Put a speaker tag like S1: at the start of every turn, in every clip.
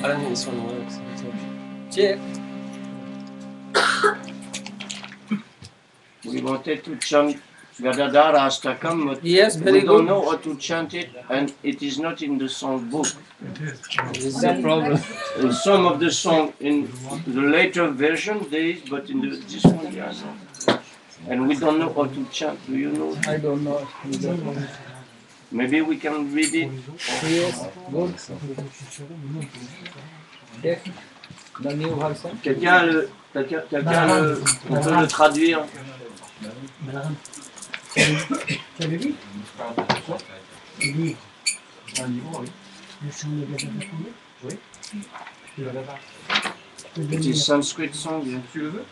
S1: I don't think this one works.
S2: Check.
S3: We wanted to chant Gadadara Astakam, but
S2: Yes,
S3: we
S2: very
S3: don't
S2: good.
S3: know how to chant it, and it is not in the song book.
S1: This is a problem.
S3: In some of the song in the later version there is, but in this one there are not. And we don't know how to chant. Do you know?
S2: I don't know.
S3: Maybe we can read it.
S2: Yes, good. Take the new version.
S3: Quelqu'un on peut le traduire.
S4: Tu avais vu? Oui. Un livre, oui. Le chant de Gadadara. Oui. Tu vas là-bas.
S3: Petit Sanskrit song, bien.
S4: Tu le veux?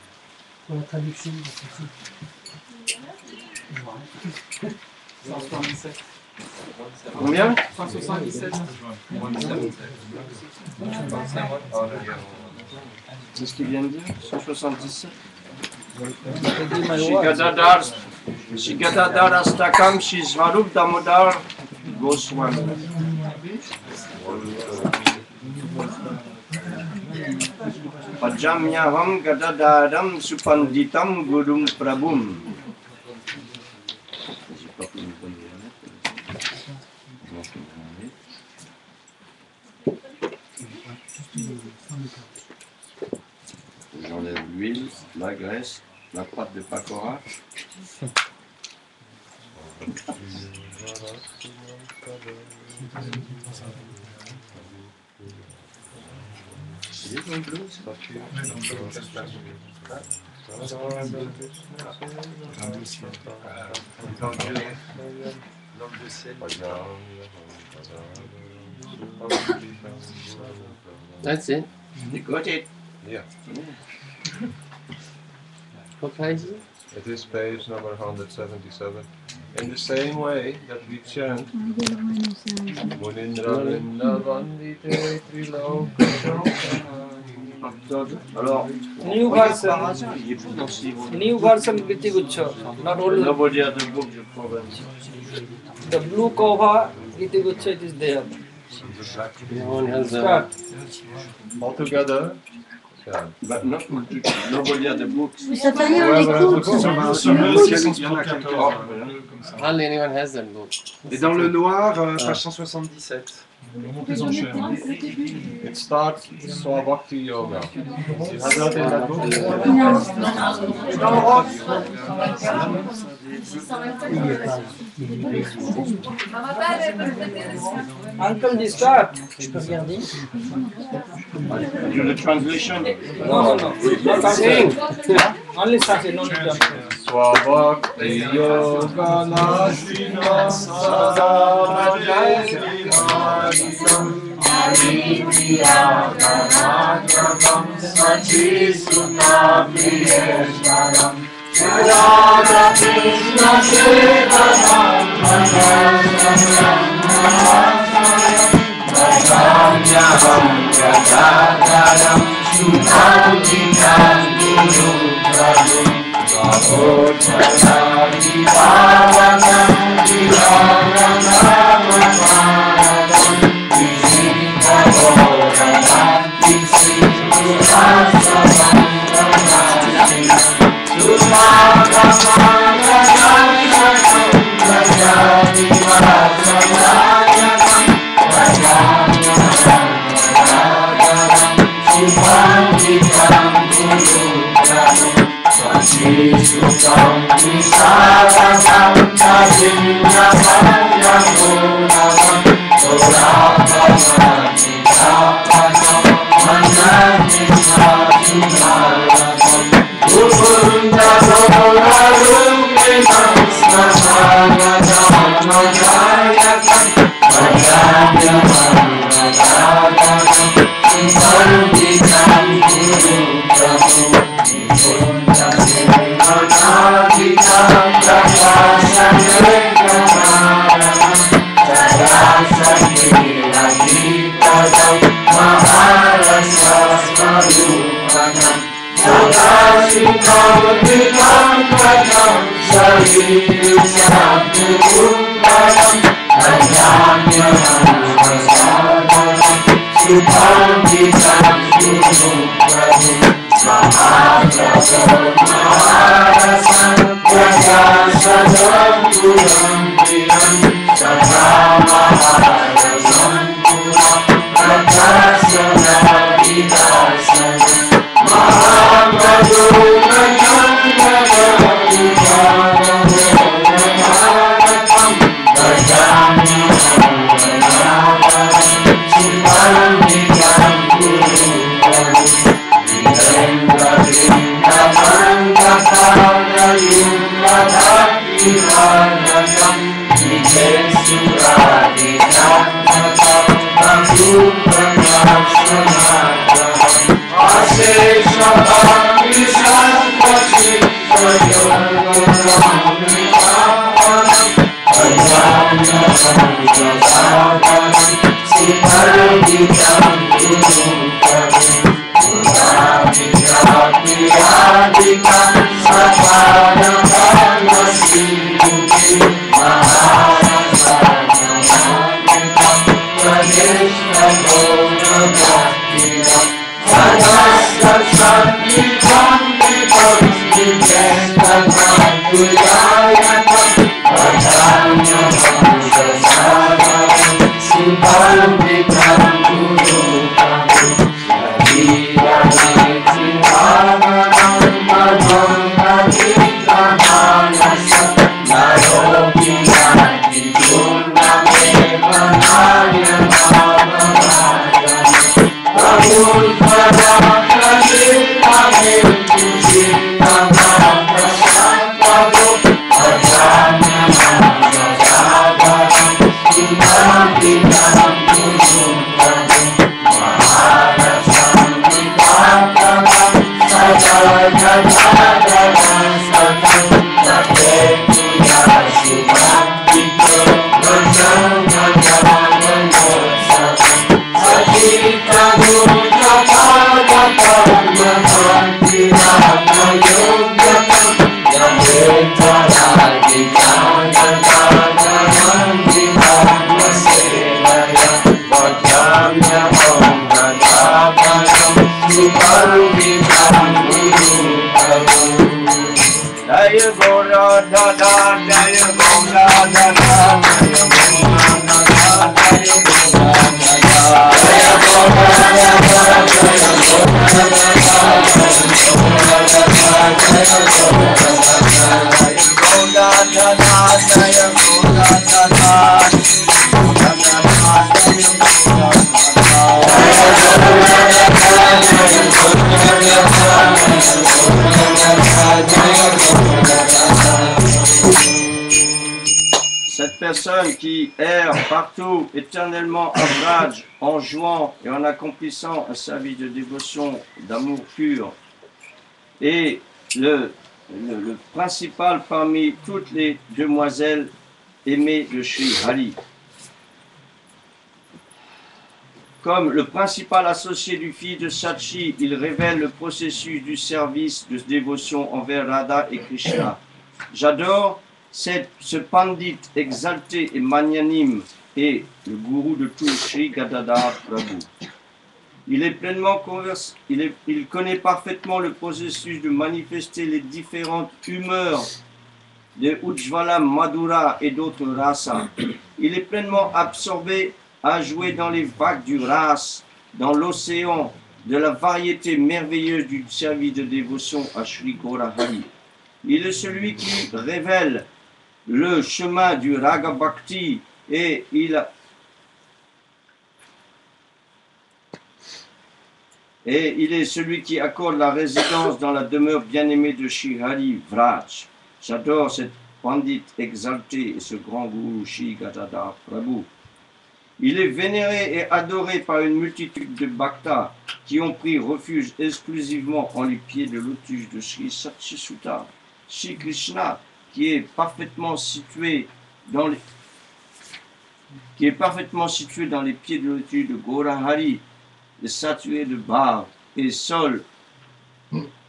S4: Pour la traduction. 177.
S3: Combien?
S4: 177.
S3: C'est ce qu'il vient de dire? 177.
S2: Gadadara.
S3: Shigadadara Stakam Shizvarup Damodar Goswami. Pajamyaham Gadadaram Supanditam Gurum Prabhum. J'enlève l'huile, la graisse, la pâte de pakora.
S1: That's it.
S3: You got it?
S5: Yeah.
S1: What page is it?
S5: It is page number 177. In the same way that we chant Munindra Vrinda Vandite Triloka.
S3: Alors,
S2: New
S3: regarde par
S2: version.
S3: hasard, il est plus dans ce livre.
S2: New version Giti Guccio. Not only
S3: Nobody has the book, je crois.
S2: the blue cover Giti Guccio, it is there.
S1: No one has
S2: Start.
S5: All together. Yeah.
S3: But nobody has the book.
S6: Ça fait rien, on écoute.
S1: Hardly anyone has that book.
S7: Et dans le noir, page 177.
S4: Montez en chair.
S5: It starts Swabhakti Yoga. You have that in that book?
S2: Uncle, the start.
S4: Je peux regarder?
S3: You the translation?
S2: No. Not sing. Only starting, no need to.
S5: Swabhakti Yoga Nashina
S8: Thank you.
S3: Cette personne qui erre partout, éternellement à Vraj, en jouant et en accomplissant un service de dévotion, d'amour pur, et le principal parmi toutes les demoiselles aimées de Sri Hari. Comme le principal associé du fils de Sachi, il révèle le processus du service de dévotion envers Radha et Krishna. J'adore ce pandit exalté et magnanime et le gourou de tout, Sri Gadadhar Prabhu. Il connaît parfaitement le processus de manifester les différentes humeurs de Ujjvala, Madhura et d'autres rasas. Il est pleinement absorbé à jouer dans les vagues du ras, dans l'océan de la variété merveilleuse du service de dévotion à Sri Gaurahari. Il est celui qui révèle le chemin du Raga Bhakti et il est celui qui accorde la résidence dans la demeure bien-aimée de Sri Hari Vraj. J'adore cette pandit exalté et ce grand gourou Sri Gadadhar Prabhu. Il est vénéré et adoré par une multitude de bhaktas qui ont pris refuge exclusivement en les pieds de lotus de Sri Satchisuta. Sri Krishna, qui est parfaitement situé dans les pieds de lotus de Gaurahari, est saturé de bhava et seul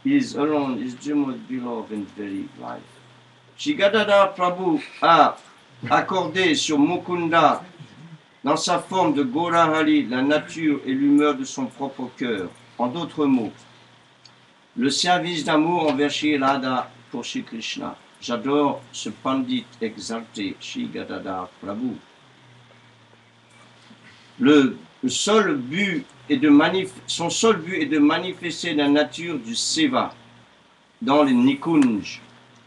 S3: is alone is the most beloved and very life. Shri Gadadhar Prabhu a accordé sur Mukunda, dans sa forme de Gaurahari, la nature et l'humeur de son propre cœur. En d'autres mots, le service d'amour envers Shri Radha pour Shri Krishna. J'adore ce pandit exalté, Shri Gadadhar Prabhu. Son seul but est de manifester la nature du Seva dans les Nikunj.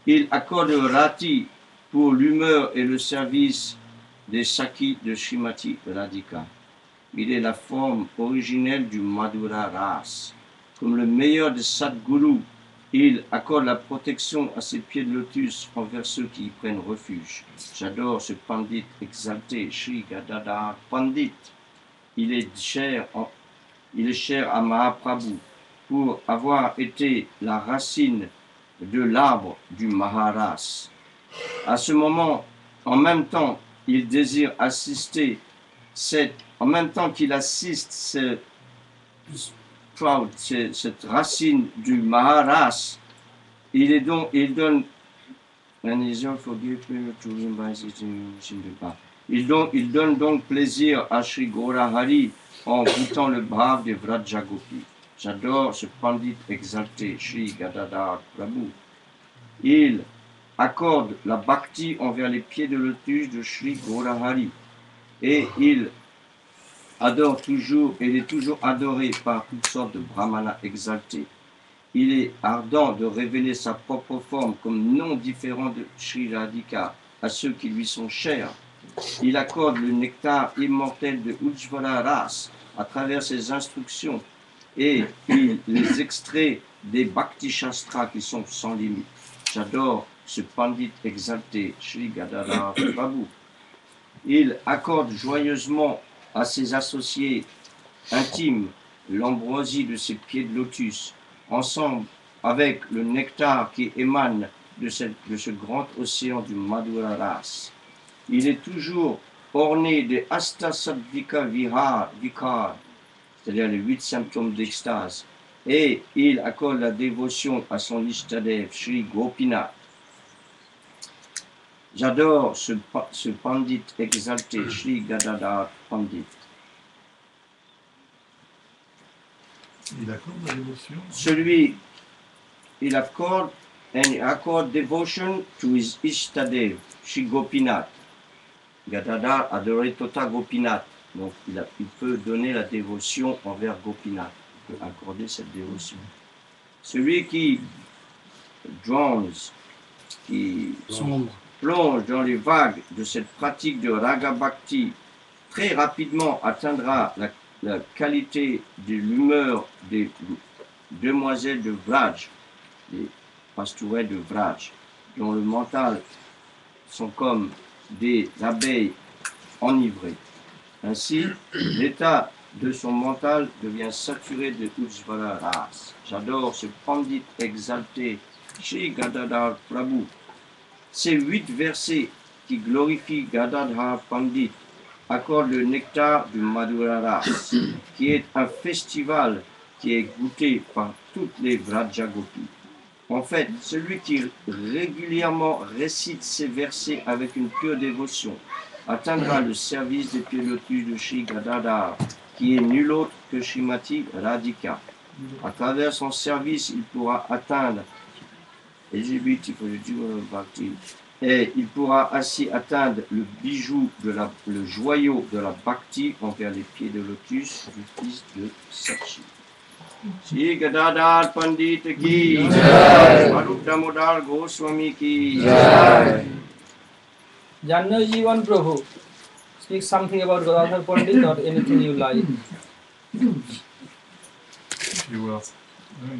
S3: Il accorde Rati pour l'humeur et le service des Sakhi de Srimati Radhika. Il est la forme originelle du Madhura Ras. Comme le meilleur des Sadgurus, il accorde la protection à ses pieds de lotus envers ceux qui y prennent refuge. J'adore ce pandit exalté, Shri Gadadhar Pandit. Il est cher à Mahaprabhu pour avoir été la racine de l'arbre du Maharas. À ce moment, en même temps, il désire assister en même temps qu'il assiste cette racine du Maharas, il donne donc plaisir à Shri Gaurahari en goûtant le brave des Vrajagopi. J'adore ce pandit exalté, Shri Gadadhar Prabhu. Il accorde la bhakti envers les pieds de lotus de Shri Gaurahari et il est toujours adoré par toutes sortes de brahmanas exaltés. Il est ardent de révéler sa propre forme comme non différent de Shri Radhika à ceux qui lui sont chers. Il accorde le nectar immortel de Ujjvala Ras à travers ses instructions et il les extrait des Bhakti Shastras qui sont sans limite. J'adore ce pandit exalté, Shri Gadadhar Prabhu. Il accorde joyeusement à ses associés intimes l'ambroisie de ses pieds de lotus, ensemble avec le nectar qui émane de ce grand océan du Madhura Ras. Il est toujours orné des Astasadvika Vikar, c'est-à-dire les 8 symptômes d'extase, et il accorde la dévotion à son Ishtadev, Shri Gopinath. J'adore ce pandit exalté, Shri Gadadhar Pandit.
S6: Il accorde la dévotion.
S3: Il accorde devotion to his Ishtadev, Shri Gopinath. Gadadhar adorait Tota Gopinath. Donc il peut donner la dévotion envers Gopinath. Il peut accorder cette dévotion. Celui qui plonge dans les vagues de cette pratique de Raga Bhakti, très rapidement atteindra la qualité de l'humeur des demoiselles de Vraj, des pastorelles de Vraj, dont le mental sont comme des abeilles enivrées. Ainsi, l'état de son mental devient saturé de Ujjvala Ras. J'adore ce pandit exalté, Shri Gadadhar Prabhu. Ces 8 versets qui glorifient Gadadhar Pandit accordent le nectar du Madhura Ras, qui est un festival qui est goûté par toutes les Vrajagopis. En fait, celui qui régulièrement récite ces versets avec une pure dévotion atteindra le service des pieds lotus de Shri Gadadhar, qui est nul autre que Srimati Radhika. À travers son service, il pourra atteindre et il pourra ainsi atteindre le bijou, le joyau de la bhakti envers les pieds de lotus du fils de Sakshi. Shri Gadadhar Pandit ki jai, Swarup Damodar Goswami ki jai.
S2: Jannajivan Prabhu, speak something about Gadadhar Pandit or anything you like.
S6: You will.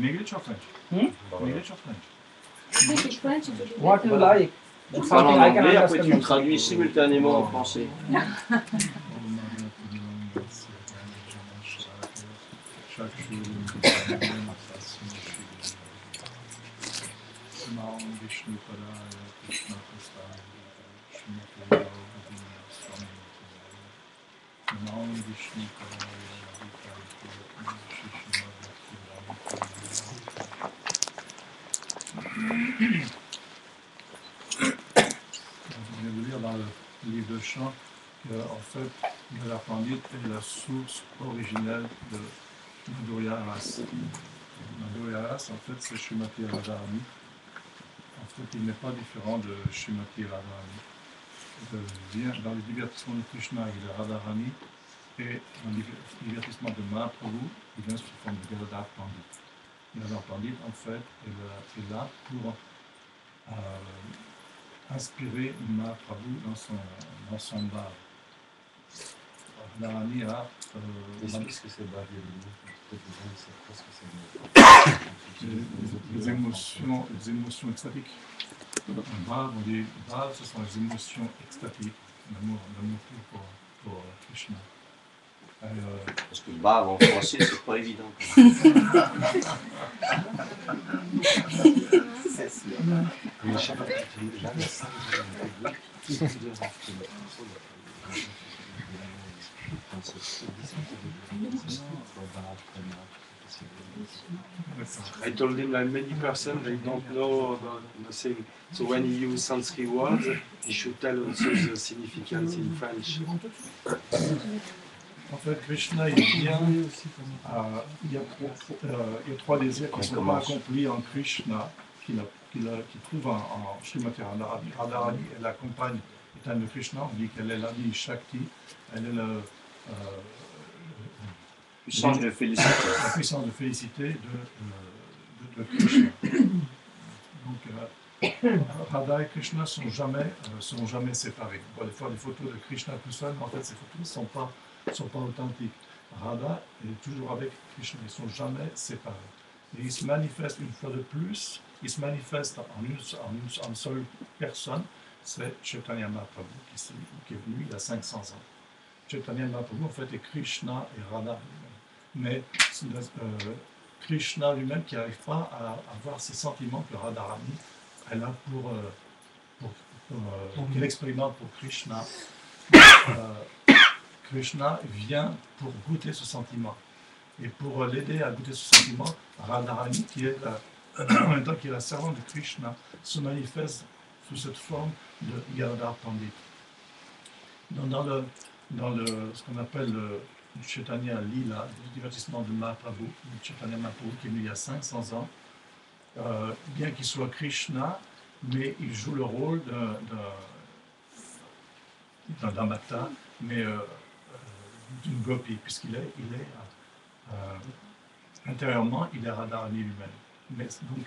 S6: English or French? English or French?
S2: What you like?
S3: Tu parles
S2: Something
S3: en
S2: I can
S3: anglais, après tu
S2: understand.
S3: traduis simultanément en français.
S6: vient de lire dans le livre de chant que, en fait, Gadar Pandit est la source originelle de Madhurya Ras. Madhurya Ras, en fait, c'est Srimati Radharani. En fait, il n'est pas différent de Srimati Radharani. Il vient dans le divertissement de Krishna, il est Radharani, et dans le divertissement de Mahaprabhu, il vient sous forme de Gadar Pandit. Gadar Pandit, en fait, est là pour inspirer Mahaprabhu dans son bar. Radharani a
S5: Qu'est-ce que c'est Bhav
S6: les émotions extatiques. Bhav, on dit Bhav, ce sont les émotions extatiques, l'amour pour Krishna.
S3: Parce que Bhav en français, c'est pas évident.
S7: I told him like many persons they don't know about nothing. So when he use Sanskrit words, he should tell also the significance in French.
S6: En fait, Krishna, il vient, il y a trois désirs qui ne sont pas accomplis en Krishna, qu'il trouve en Srimati Radharani. Radharani est la compagne éternelle de Krishna, on dit qu'elle est l'Adi Shakti, elle est la
S3: Puissance de félicité.
S6: La puissance de félicité de Krishna. Donc, Radha et Krishna ne sont jamais séparés. On voit des fois des photos de Krishna tout seul, mais en fait, ces photos ne sont pas authentiques. Radha est toujours avec Krishna, ils ne sont jamais séparés. Et ils se manifestent une fois de plus, ils se manifestent en une seule personne, c'est Chaitanya Mahaprabhu qui est venu il y a 500 ans. Chaitanya Mahaprabhu, en fait, est Krishna et Radha. Mais Krishna lui-même qui n'arrive pas à avoir ces sentiments que Radharani elle a qu'elle expérimente pour Krishna. Krishna vient pour goûter ce sentiment. Et pour l'aider à goûter ce sentiment, Radharani, qui est en même temps qui est la servante de Krishna, se manifeste sous cette forme de Gadar Pandit. Dans ce qu'on appelle le Chaitanya Lila, le divertissement de Mahaprabhu, le Chaitanya Mahaprabhu qui est venu il y a 500 ans, bien qu'il soit Krishna, mais il joue le rôle d'un bhakta, mais d'une gopi, puisqu'il est intérieurement, il est Radharani lui-même. Mais donc,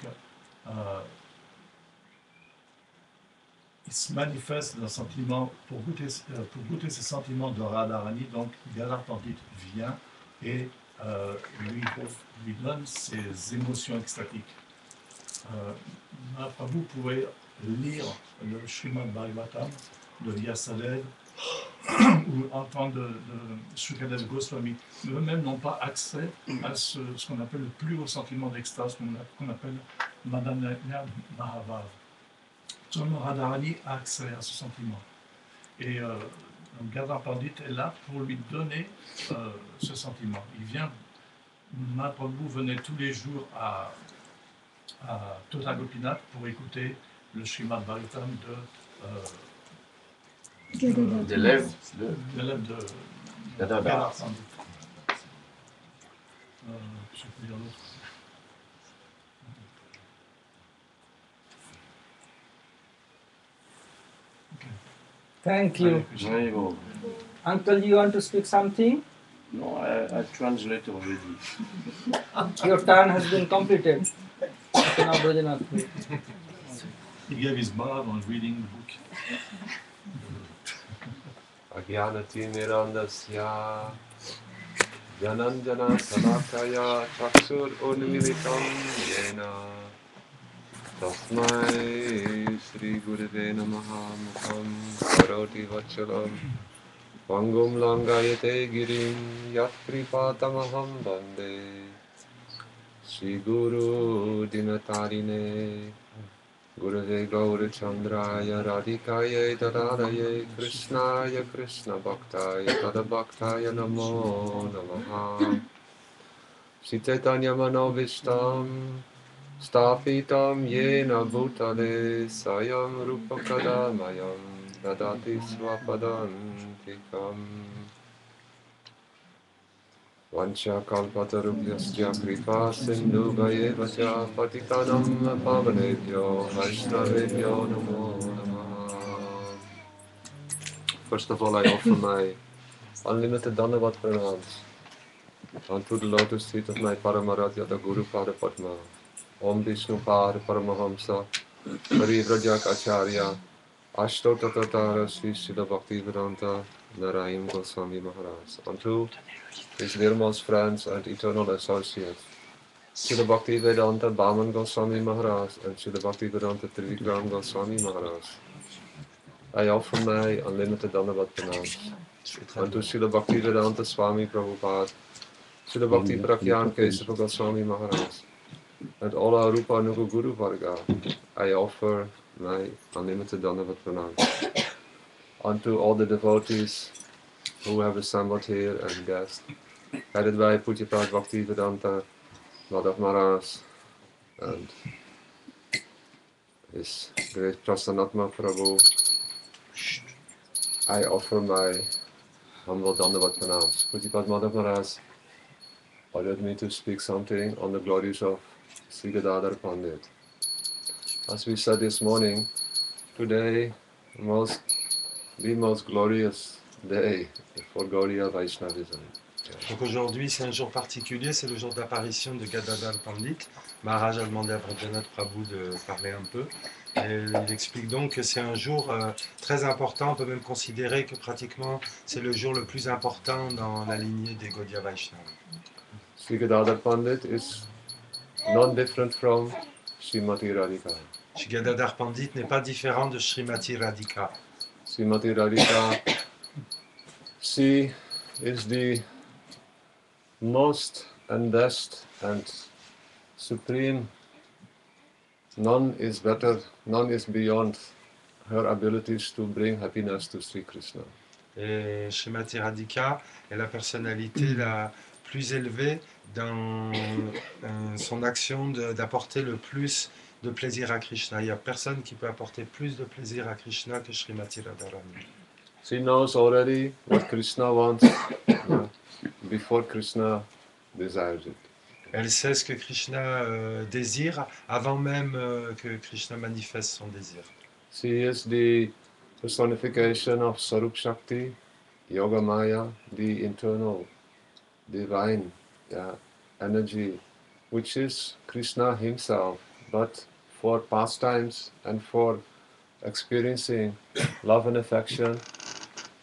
S6: il se manifeste d'un sentiment, pour goûter ces sentiments de Radharani, donc Gadar Pandit vient et lui donne ses émotions extatiques. Mahaprabhu pouvait lire le Srimad Bhagavatam de Vyasadeva ou entendre de Shukadev Goswami, mais eux-mêmes n'ont pas accès à ce qu'on appelle le plus haut sentiment d'extase, qu'on appelle Madanya Mahavav. Seulement Radharani a accès à ce sentiment. Et Gadar Pandit est là pour lui donner ce sentiment. Mahaprabhu venait tous les jours à Tota Gopinath pour écouter le Srimad Bhagavatam
S1: d'élève
S6: de
S3: Gadar
S6: Pandit. Je peux dire l'autre.
S2: Thank you.
S3: Oui, bon.
S2: Uncle, you want to speak something?
S3: No, I translate already.
S2: Your turn has been completed. Okay, now Brajanath, please.
S6: He gave his bhav on reading the book.
S5: Agyanati Mirandasya Jananjana Salakaya Chaksur Unmilitam Yena Tasmai Sri Gurave Namaha Mukham Karoti Vachalam Vangum Langayate Girim Yatripatamaham Bande Sri Guru Dinatarine Gurave Gaurachandraya Radhikaya Tadaraye Krishnaya Krishna Bhaktaya Tadabhaktaya Namo Namaha Sri Chaitanya Manovishtam Stapitam yena bhutale sayam rupakadamayam dadati swapadantikam. Vancha kalpatarubhyasya kripa sindhu vayevacha patitanam pavanebhyo vaishnavebhyo namo namaha. First of all, I offer my unlimited Dandavat pranams unto the lotus feet of my Paramaradhyata Guru Pada Padma, Om Vishnu Pada Paramahamsa, Parivrajak Acharya, Ashtotatara Sri Srila Bhaktivedanta Narayan Goswami Maharaj, unto his dearmost friends and eternal associates, Srila Bhaktivedanta Bhaman Goswami Maharaj and Srila Bhaktivedanta Trivikram Goswami Maharaj. I offer my unlimited Dandavat pranams unto Srila Bhaktivedanta Swami Prabhupada, Srila Bhakti Prakyan Kesava Goswami Maharaj, and all our Rupa Anuga Guru Varga. I offer my unlimited Dandavat pranams unto all the devotees who have assembled here and guests, headed by Pujyapada Bhaktivedanta Madhav Maharaj and His great Prasanatma Prabhu. I offer my humble Dandavat pranams. Pujyapada Madhav Maharaj ordered me to speak something on the glories of Sri Gadadhar Pandit. As we said this morning, today the most glorious day for Gaudiya Vaishnavism.
S7: Donc aujourd'hui, c'est un jour particulier, c'est le jour d'apparition de Gadadhar Pandit. Maharaj a demandé à Bhajanat Prabhu de parler un peu. Et il explique donc que c'est un jour très important, on peut même considérer que pratiquement c'est le jour le plus important dans la lignée des Gaudiya Vaishnava.
S5: Sri Gadadhar Pandit is non-different from Srimati Radhika.
S7: Shri Gadadhar Pandit n'est pas différent de Srimati Radhika.
S5: Srimati Radhika, she is the most and best and supreme. None is better, none is beyond her abilities to bring happiness to Sri Krishna.
S7: Et Srimati Radhika est la personnalité la plus élevée dans son action d'apporter le plus de plaisir à Krishna. Il n'y a personne qui peut apporter plus de plaisir à Krishna que Srimati Radharani.
S5: She knows already what Krishna wants before Krishna desires it.
S7: Elle sait ce que Krishna désire avant même que Krishna manifeste son désir.
S5: She is the personification of Sarup Shakti, Yogamaya, the internal divine energy, which is Krishna himself, but for pastimes and for experiencing love and affection,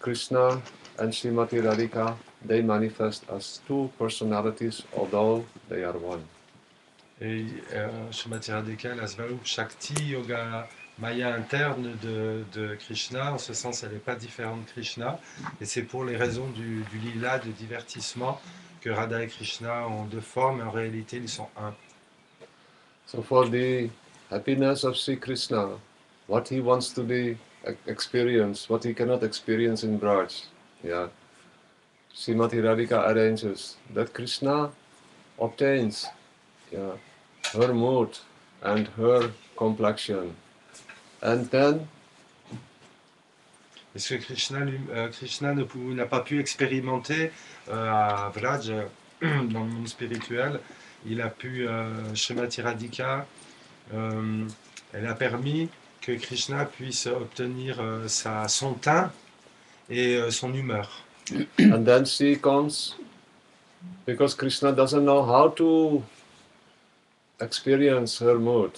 S5: Krishna and Srimati Radhika, they manifest as two personalities, although they are one.
S7: Et Srimati Radhika, la Svarup Shakti, Yoga Maya interne de Krishna, en ce sens elle n'est pas différente de Krishna, et c'est pour les raisons du lila, de divertissement, que Radha et Krishna ont deux formes, mais en réalité ils sont un.
S5: So for the happiness of Sri Krishna, what he wants to be experience, what he cannot experience in Braj, Srimati Radhika arranges that Krishna obtains her mood and her complexion. And then
S7: Parce que Krishna n'a pas pu expérimenter à Vraj, dans le monde spirituel, il a pu, Srimati Radhika, elle a permis que Krishna puisse obtenir son teint et son humeur.
S5: And then she comes, because Krishna doesn't know how to experience her mood.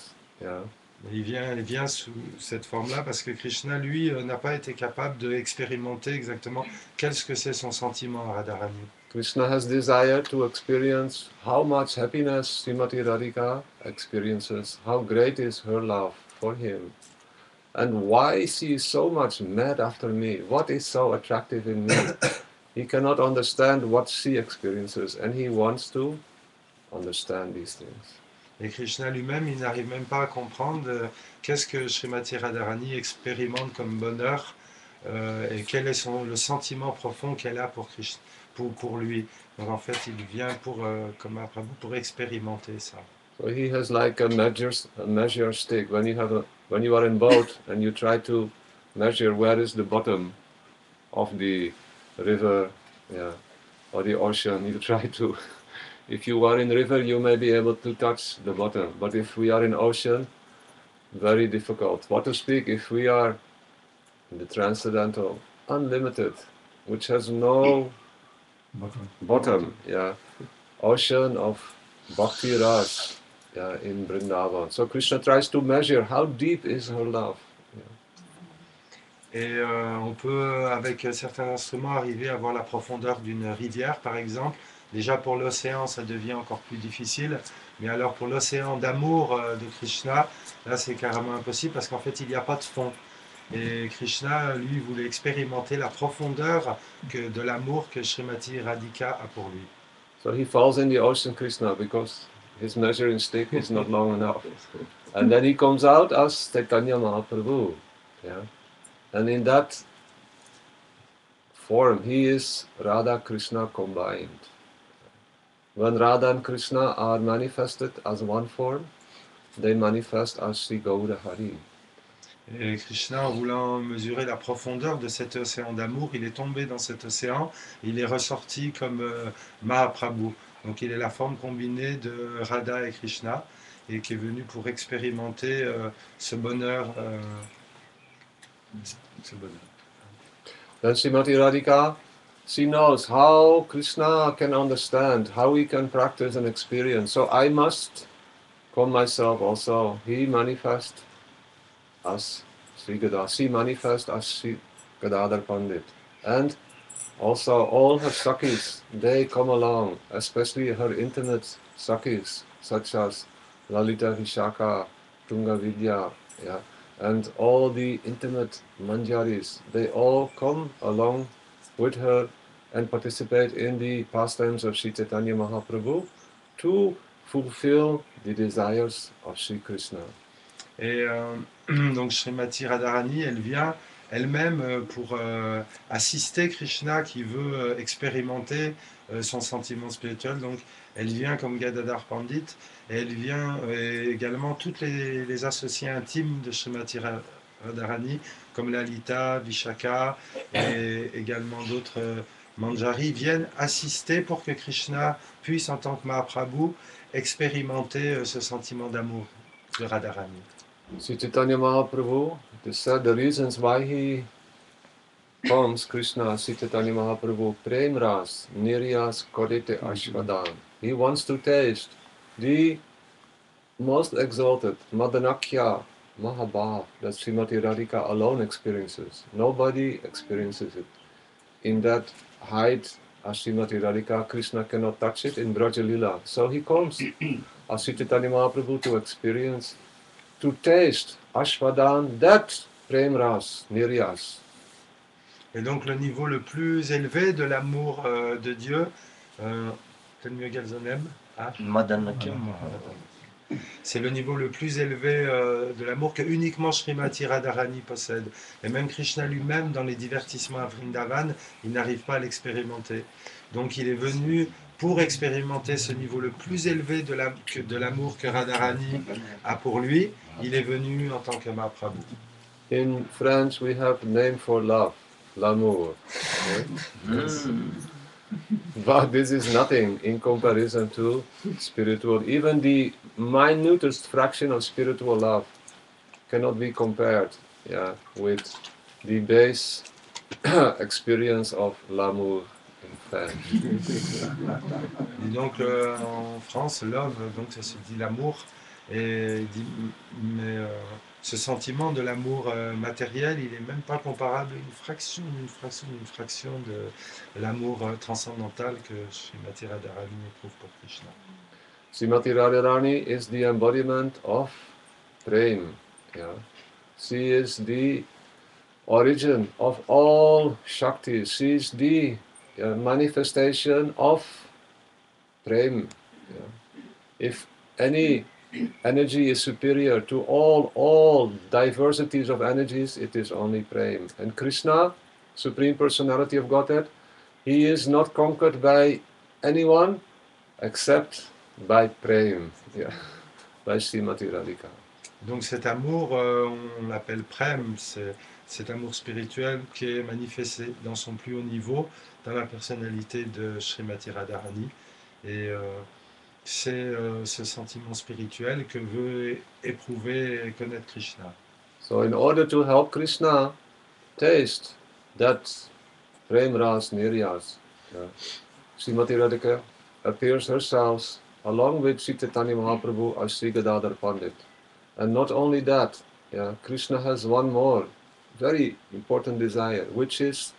S7: Elle vient sous cette forme-là parce que Krishna, lui, n'a pas été capable d'expérimenter exactement qu'est-ce que c'est son sentiment à Radharani.
S5: Krishna has desire to experience how much happiness Srimati Radhika experiences, how great is her love for him, and why she is so much mad after me, what is so attractive in me. He cannot understand what she experiences, and he wants to understand these things.
S7: Et Krishna lui-même, il n'arrive même pas à comprendre qu'est-ce que Srimati Radharani expérimente comme bonheur et quel est le sentiment profond qu'elle a pour lui. Donc en fait, il vient comme un Prabhu pour expérimenter ça.
S5: So he has like a measure stick. When you are in boat and you try to measure where is the bottom of the river, yeah, or the ocean, you try to. If you are in river, you may be able to touch the bottom. But if we are in ocean, very difficult. What to speak if we are in the transcendental, unlimited, which has no bottom, yeah, ocean of bhakti ras, yeah, in Vrindavan. So Krishna tries to measure how deep is her love.
S7: Et on peut, avec certains instruments, arriver à voir la profondeur d'une rivière, par exemple. Déjà pour l'océan, ça devient encore plus difficile. Mais alors pour l'océan d'amour de Krishna, là c'est carrément impossible parce qu'en fait il n'y a pas de fond. Et Krishna, lui, voulait expérimenter la profondeur de l'amour que Srimati Radhika a pour lui.
S5: So he falls in the ocean, Krishna, because his measuring stick is not long enough. And then he comes out as Chaitanya Mahaprabhu. Yeah? And in that form, he is Radha Krishna combined. When Radha and Krishna are manifested as one form, they manifest as Sri Gaura Hari.
S7: Et Krishna, en voulant mesurer la profondeur de cet océan d'amour, il est tombé dans cet océan, il est ressorti comme Mahaprabhu. Donc il est la forme combinée de Radha et Krishna, et qui est venu pour expérimenter ce bonheur.
S5: Then Srimati Radhika, she knows how Krishna can understand, how he can practice and experience. So I must come myself also. He manifests as Sri Gadadhar. She manifests as Sri Gadadhar Pandit. And also all her Sakhis, they come along, especially her intimate Sakhis, such as Lalita Vishaka, Tunga Vidya, yeah, and all the intimate Manjaris, they all come along with her and participate in the pastimes of Sri Chaitanya Mahaprabhu to fulfill the desires of Sri Krishna.
S7: Et donc Srimati Radharani, elle vient elle-même pour assister Krishna qui veut expérimenter son sentiment spirituel. Donc elle vient comme Gadadhar Pandit et elle vient également toutes les associés intimes de Srimati Radharani comme Lalita, Vishaka et également d'autres Manjari viennent assister pour que Krishna puisse en tant que Mahaprabhu expérimenter ce sentiment d'amour de Radharani.
S5: Sri Chaitanya Mahaprabhu, it is said the reasons why he comes, Krishna, Sri Chaitanya Mahaprabhu, Prem Ras, Niryas, Kodite Ashvadan. He wants to taste the most exalted Madanakya Mahabhav that Srimati Radhika alone experiences. Nobody experiences it. In that height, as Srimati Radhika, Krishna cannot touch it in Braja Lila. So he comes as Sri Chaitanya Mahaprabhu to experience, to taste Ashvadan, that Prem Ras, Niryas.
S7: Et donc le niveau le plus élevé de l'amour de Dieu, Telmieux Galzonem, c'est le niveau le plus élevé de l'amour que uniquement Srimati Radharani possède. Et même Krishna lui-même, dans les divertissements à Vrindavan, il n'arrive pas à l'expérimenter. Donc il est venu pour expérimenter ce niveau le plus élevé de l'amour que Radharani a pour lui. Il est venu en tant que Mahaprabhu.
S5: In French, we have a name for love, l'amour. Right? But this is nothing in comparison to spiritual. Even the minutest fraction of spiritual love cannot be compared, yeah, with the base experience of l'amour in French.
S7: Et donc en France, love, donc ça se dit l'amour, et mais ce sentiment de l'amour matériel, il n'est même pas comparable à une fraction de l'amour transcendantal que Srimati Radharani éprouve pour Krishna.
S5: Srimati Radharani is the embodiment of Prem. Yeah. She is the origin of all Shaktis. She is the manifestation of Prem. Yeah. If any energy is superior to all diversities of energies, it is only Prem. And Krishna, Supreme Personality of Godhead, he is not conquered by anyone except by Prem. Yeah. by Srimati Radhika.
S7: Donc cet amour, on l'appelle prem, c'est cet amour spirituel qui est manifesté dans son plus haut niveau, dans la personnalité de Srimati Radharani. Et c'est ce sentiment spirituel que veut éprouver et connaître Krishna.
S5: So in order to help Krishna taste that Prem Ras Niryas, Srimati Radhika appears herself along with Sri Chaitanya Mahaprabhu as Sri Gadadhar Pandit. And not only that, Krishna has one more very important desire, which is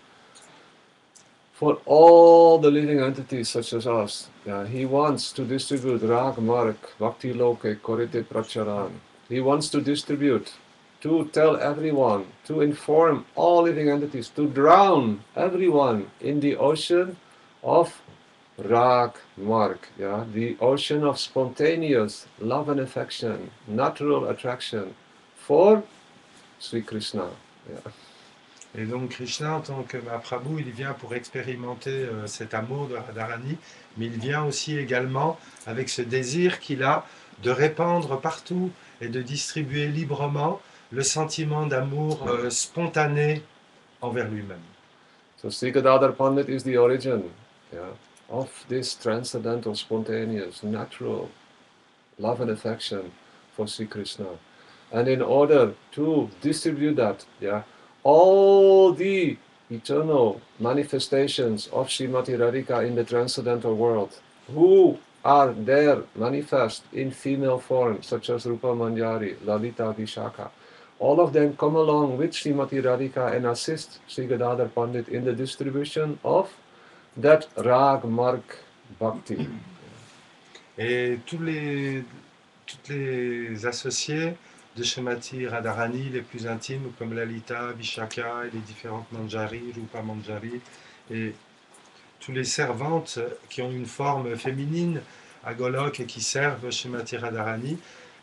S5: for all the living entities such as us. He wants to distribute Rag Marg, Bhakti Loke, Korite Pracharan. He wants to distribute, to tell everyone, to inform all living entities, to drown everyone in the ocean of Rag Marg, the ocean of spontaneous love and affection, natural attraction for Sri Krishna.
S7: Et donc Krishna, en tant que Mahaprabhu, il vient pour expérimenter cet amour de Radharani, mais il vient aussi également avec ce désir qu'il a de répandre partout et de distribuer librement le sentiment d'amour spontané envers lui-même.
S5: So Sri Gadadhar Pandit is the origin of this transcendental, spontaneous, natural love and affection for Sri Krishna. And in order to distribute that, all the eternal manifestations of Srimati Radhika in the transcendental world, who are there manifest in female form, such as Rupa Manjari, Lalita Vishaka, all of them come along with Srimati Radhika and assist Sri Gadadhar Pandit in the distribution of that Rag Marg Bhakti.
S7: Et toutes les associés de Srimati Radharani, les plus intimes, comme Lalita, Vishaka et les différentes Manjari, Rupa Manjari, et tous les servantes qui ont une forme féminine à Golok et qui servent Srimati Radharani,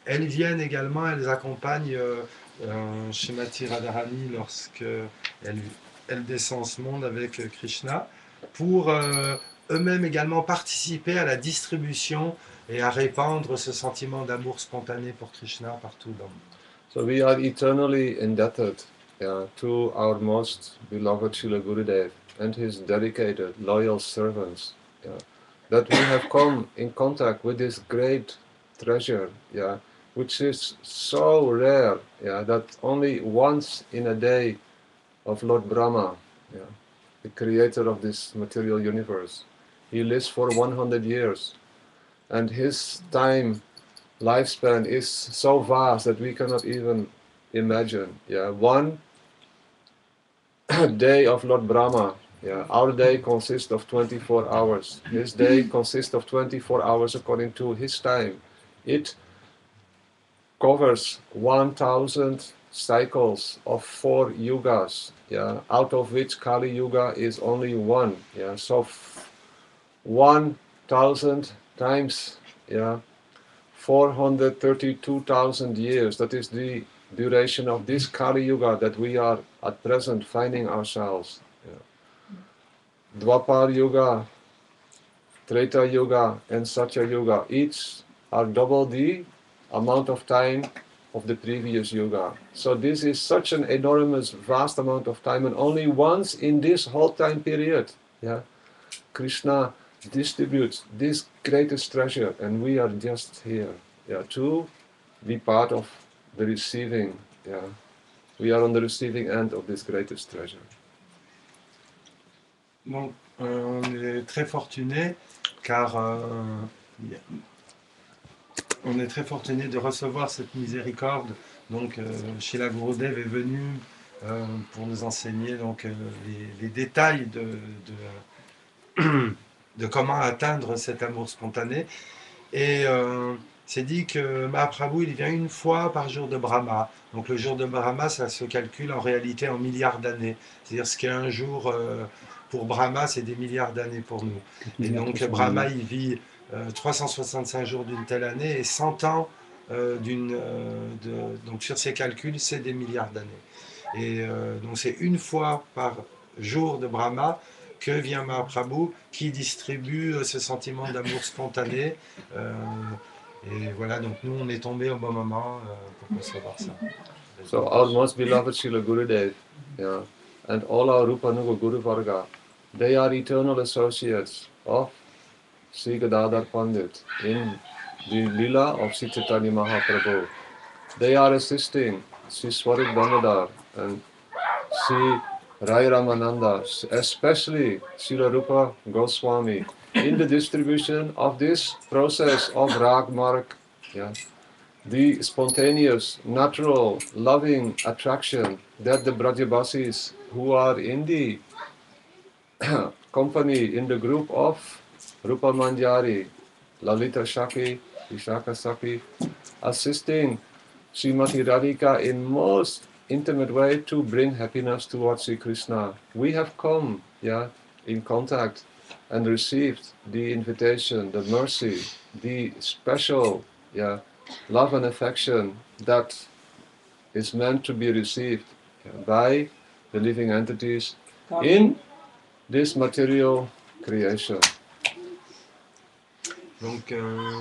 S7: elles viennent également, elles accompagnent Srimati Radharani lorsqu'elle descend ce monde avec Krishna, pour eux-mêmes également participer à la distribution et à répandre ce sentiment d'amour spontané pour Krishna partout dans le monde.
S5: So we are eternally indebted to our most beloved Srila Gurudev and his dedicated, loyal servants, that we have come in contact with this great treasure, which is so rare, that only once in a day of Lord Brahma, the creator of this material universe, he lives for 100 years. And his lifespan is so vast that we cannot even imagine. One day of Lord Brahma, our day consists of 24 hours. His day consists of 24 hours according to his time. It covers 1,000 cycles of 4 yugas, out of which Kali Yuga is only one. So 1,000 times 432,000 years, that is the duration of this Kali Yuga that we are at present finding ourselves. Dwapar Yuga, Treta Yuga and Satya Yuga each are double the amount of time of the previous Yuga. So this is such an enormous, vast amount of time, and only once in this whole time period, Krishna distributes this greatest treasure, and we are just here to be part of the receiving. We are on the receiving end of this greatest treasure.
S7: Donc, on est très fortuné car on est très fortuné de recevoir cette miséricorde. Donc, Srila Gurudev est venu pour nous enseigner donc les détails de comment atteindre cet amour spontané. Et c'est dit que Mahaprabhu, il vient une fois par jour de Brahma. Donc le jour de Brahma, ça se calcule en réalité en milliards d'années. C'est-à-dire ce qu'est un jour pour Brahma, c'est des milliards d'années pour nous. Et donc Brahma, il vit 365 jours d'une telle année et 100 ans donc sur ces calculs, c'est des milliards d'années. Et donc c'est une fois par jour de Brahma que vient Mahaprabhu qui distribue ce sentiment d'amour spontané Et voilà, donc nous, on est tombé au bon moment pour concevoir ça.
S5: So our most beloved Srila Gurudev, yeah, and all our Rupanuga Guru Varga, they are eternal associates of Sri Gadadhar Pandit in the Lila of Sri Chaitanya Mahaprabhu. They are assisting Sri Swarup Damodar and Sri Rai Ramananda, especially Srila Rupa Goswami, in the distribution of this process of Rag Marg, yeah, the spontaneous, natural, loving attraction that the Brajabasis who are in the company, in the group of Rupa Manjari, Lalita Shaki, Vishaka Saki, assisting Srimati Radhika in most intimate way to bring happiness towards Sri Krishna. We have come, yeah, in contact and received the invitation, the mercy, the special, yeah, love and affection that is meant to be received by the living entities in this material creation.
S7: Donc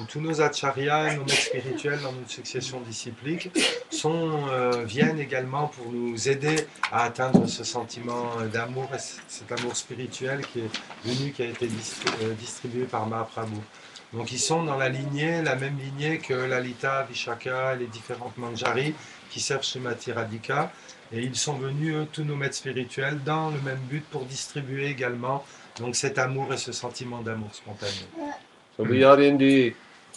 S7: tous nos acharyas, nos maîtres spirituels dans notre succession disciplique viennent également pour nous aider à atteindre ce sentiment d'amour, et cet amour spirituel qui est venu, qui a été distribué par Mahaprabhu. Donc ils sont dans la même lignée que Lalita, Vishaka et les différentes Manjari qui servent Srimati Radhika. Et ils sont venus, eux, tous nos maîtres spirituels, dans le même but pour distribuer également donc, cet amour et ce sentiment d'amour spontané.
S5: So we are in the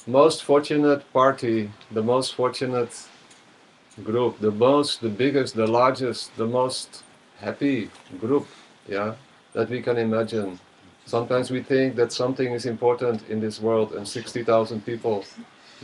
S5: most fortunate party, the most fortunate group, the biggest, the largest, the most happy group, yeah, that we can imagine. Sometimes we think that something is important in this world and 60,000 people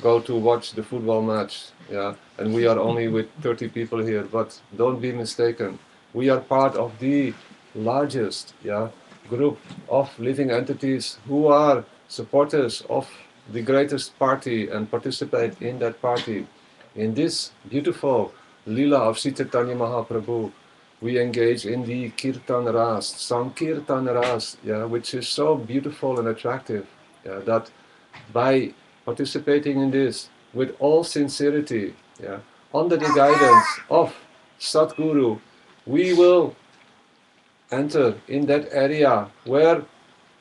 S5: go to watch the football match, yeah, and we are only with 30 people here, but don't be mistaken. We are part of the largest, yeah, group of living entities who are supporters of the greatest party and participate in that party. In this beautiful Lila of Sri Chaitanya Mahaprabhu, we engage in the Kirtan Ras, Sankirtan Ras, yeah, which is so beautiful and attractive, yeah, that by participating in this with all sincerity, yeah, under the guidance of Satguru, we will enter in that area where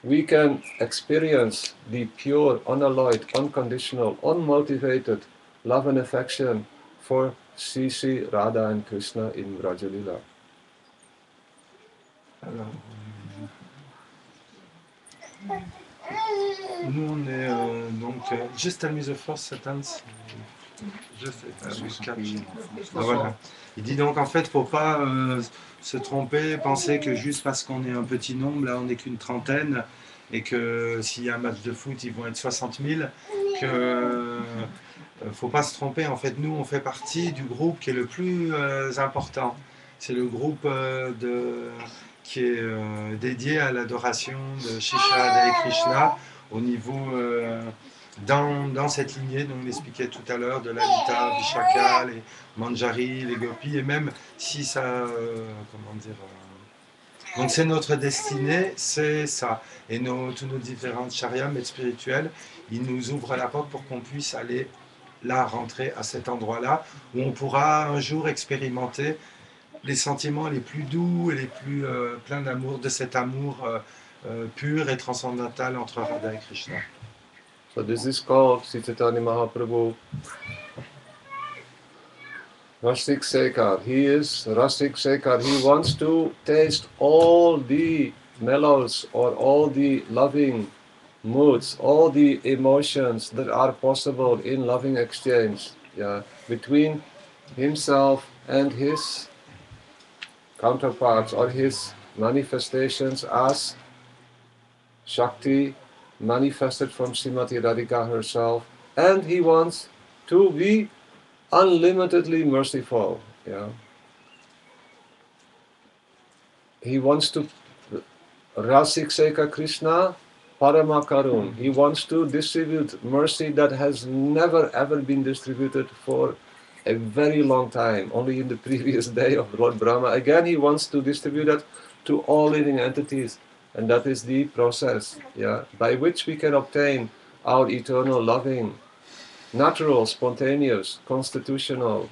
S5: we can experience the pure, unalloyed, unconditional, unmotivated love and affection for Sri Sri Radha and Krishna in Vrajalila.
S7: Alors, nous on est donc just tell me the first sentence. Voilà. Il dit donc en fait faut pas se tromper, penser que juste parce qu'on est un petit nombre, là on n'est qu'une trentaine, et que s'il y a un match de foot ils vont être 60 000, que faut pas se tromper. En fait nous on fait partie du groupe qui est le plus important. C'est le groupe qui est dédié à l'adoration de Shishada et Krishna au niveau dans cette lignée dont on expliquait tout à l'heure de Lalita, Vishaka, les Manjari, les Gopis, et même si ça, comment dire, donc c'est notre destinée, c'est ça. Et tous nos différents charyas, maîtres spirituels, ils nous ouvrent la porte pour qu'on puisse aller là, rentrer à cet endroit-là, où on pourra un jour expérimenter les sentiments les plus doux et les plus pleins d'amour, de cet amour pur et transcendantal entre Radha et Krishna.
S5: So this is called Sri Chaitanya Mahaprabhu Rasik Sekar. He is Rasik Sekar. He wants to taste all the mellows or all the loving moods, all the emotions that are possible in loving exchange, yeah, between himself and his counterparts or his manifestations as Shakti manifested from Srimati Radhika herself, and he wants to be unlimitedly merciful. Yeah, he wants to Rasik Seka Krishna Parama Karun. He wants to distribute mercy that has never ever been distributed for a very long time, only in the previous day of Lord Brahma. Again, he wants to distribute that to all living entities, and that is the process, yeah, by which we can obtain our eternal loving natural, spontaneous, constitutional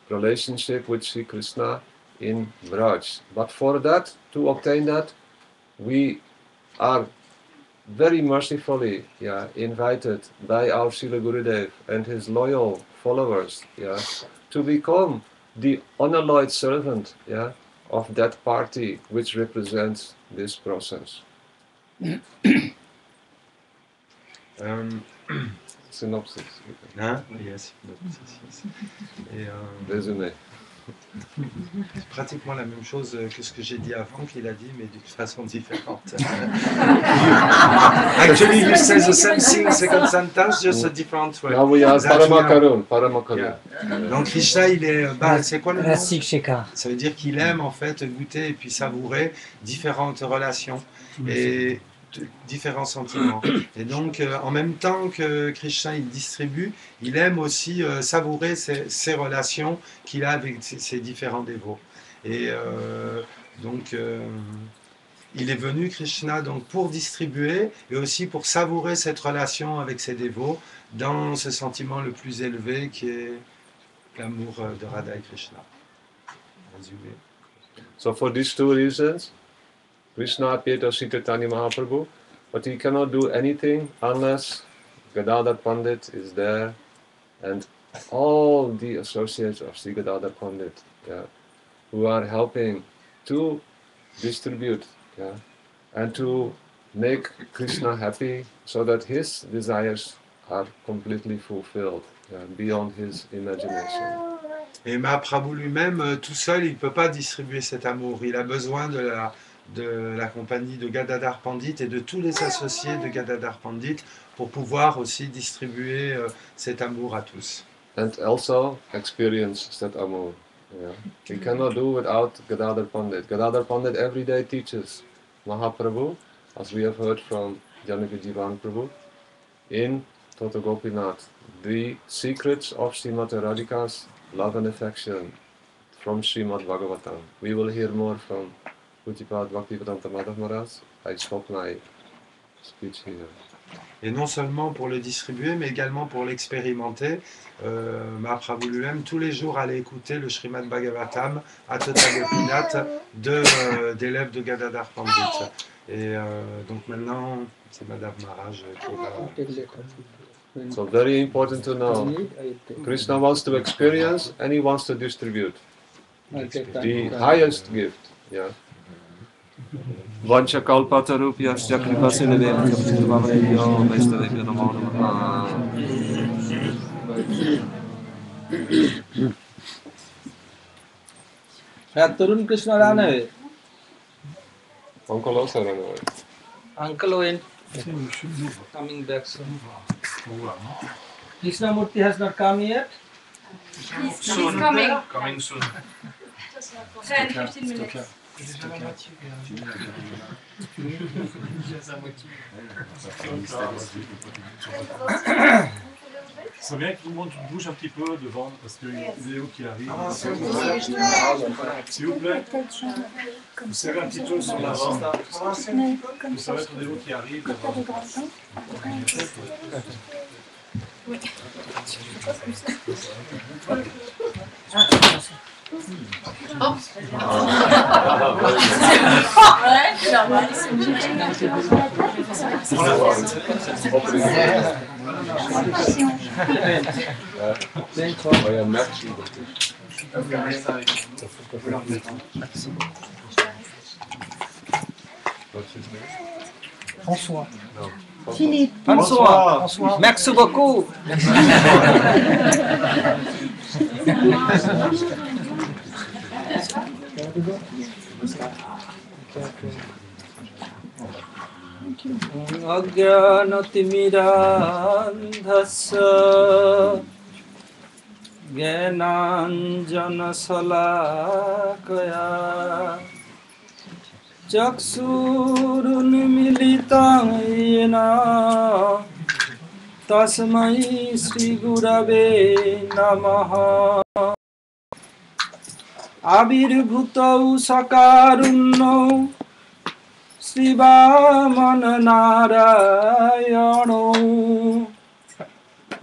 S5: relationship with Sri Krishna in Vraj. But for that, to obtain that, we are very mercifully invited by our Srila Gurudev and his loyal followers to become the unalloyed servant of that party which represents this process. Synopsis.
S7: Hein? Yes, synopsis. Et,
S5: Résumé.
S7: c'est pratiquement la même chose que ce que j'ai dit avant qu'il a dit, mais d'une façon différente. Actually, you say the same thing, second sentence, just a different way.
S5: Now we are Paramakarun.
S7: Yeah. Donc Krishna, il est, c'est quoi le nom?
S2: Rasik Shekar.
S7: Ça veut dire qu'il aime en fait goûter et puis savourer différentes relations et différents sentiments. Et donc, en même temps que Krishna il distribue, il aime aussi savourer ces relations qu'il a avec ses différents dévots. Et donc, il est venu, Krishna, donc, pour distribuer et aussi pour savourer cette relation avec ses dévots dans ce sentiment le plus élevé qui est l'amour de Radha et Krishna. Résumé.
S5: So for these two reasons, Krishna appeared as Sri Chaitanya Mahaprabhu, but he cannot do anything unless Gadadhar Pandit is there and all the associates of Sri Gadadhar Pandit who are helping to distribute and to make Krishna happy so that his desires are completely fulfilled beyond his imagination.
S7: Et Mahaprabhu lui-même, tout seul, il ne peut pas distribuer cet amour. Il a besoin de la compagnie de Gadadhar Pandit et de tous les associés de Gadadhar Pandit pour pouvoir aussi distribuer cet amour à tous.
S5: And also experience that amour. We cannot do without Gadadhar Pandit. Gadadhar Pandit every day teaches Mahaprabhu, as we have heard from Janaki Jivan Prabhu, in Toto Gopinath, the secrets of Srimati Radhika's love and affection from Srimad Bhagavatam. We will hear more from Pujapad Bhaktivedanta Madhav Maharaj. I stop my speech here.
S7: Et non seulement pour le distribuer, mais également pour l'expérimenter. Mahaprabhu lui-même, tous les jours, allait écouter le Srimad Bhagavatam à Tota Gopinath d'élèves de Gadadhar Pandit. Et donc maintenant, c'est Madhav Maharaj qui va...
S5: So very important to know, Krishna wants to experience and he wants to distribute. The highest gift, Vancha kalpatarupyascha kripasinave kapitavavadyo vaishnavebhyo namo namaha.
S2: Tarun Krishna ran away.
S5: Uncle also ran away.
S2: Uncle went coming back soon. Krishna Murti has not come yet.
S8: He's coming.
S6: Coming soon.
S8: 10-15 minutes.
S6: Il faut bien que tout le monde bouge un petit peu devant parce qu'il y a des vidéos qui arrivent. S'il vous plaît, vous serrez un petit peu sur l'avant. Vous savez être des vidéos qui arrivent.
S8: Oui.
S2: François.
S4: Philippe.
S2: François. Merci beaucoup. Agyanatimirandhasya Gyananjana Salakaya Chaksurunmilitam yena Tasmai Sri Gurave Namaha Avirbhutau Sakarunnau Srivaman Narayano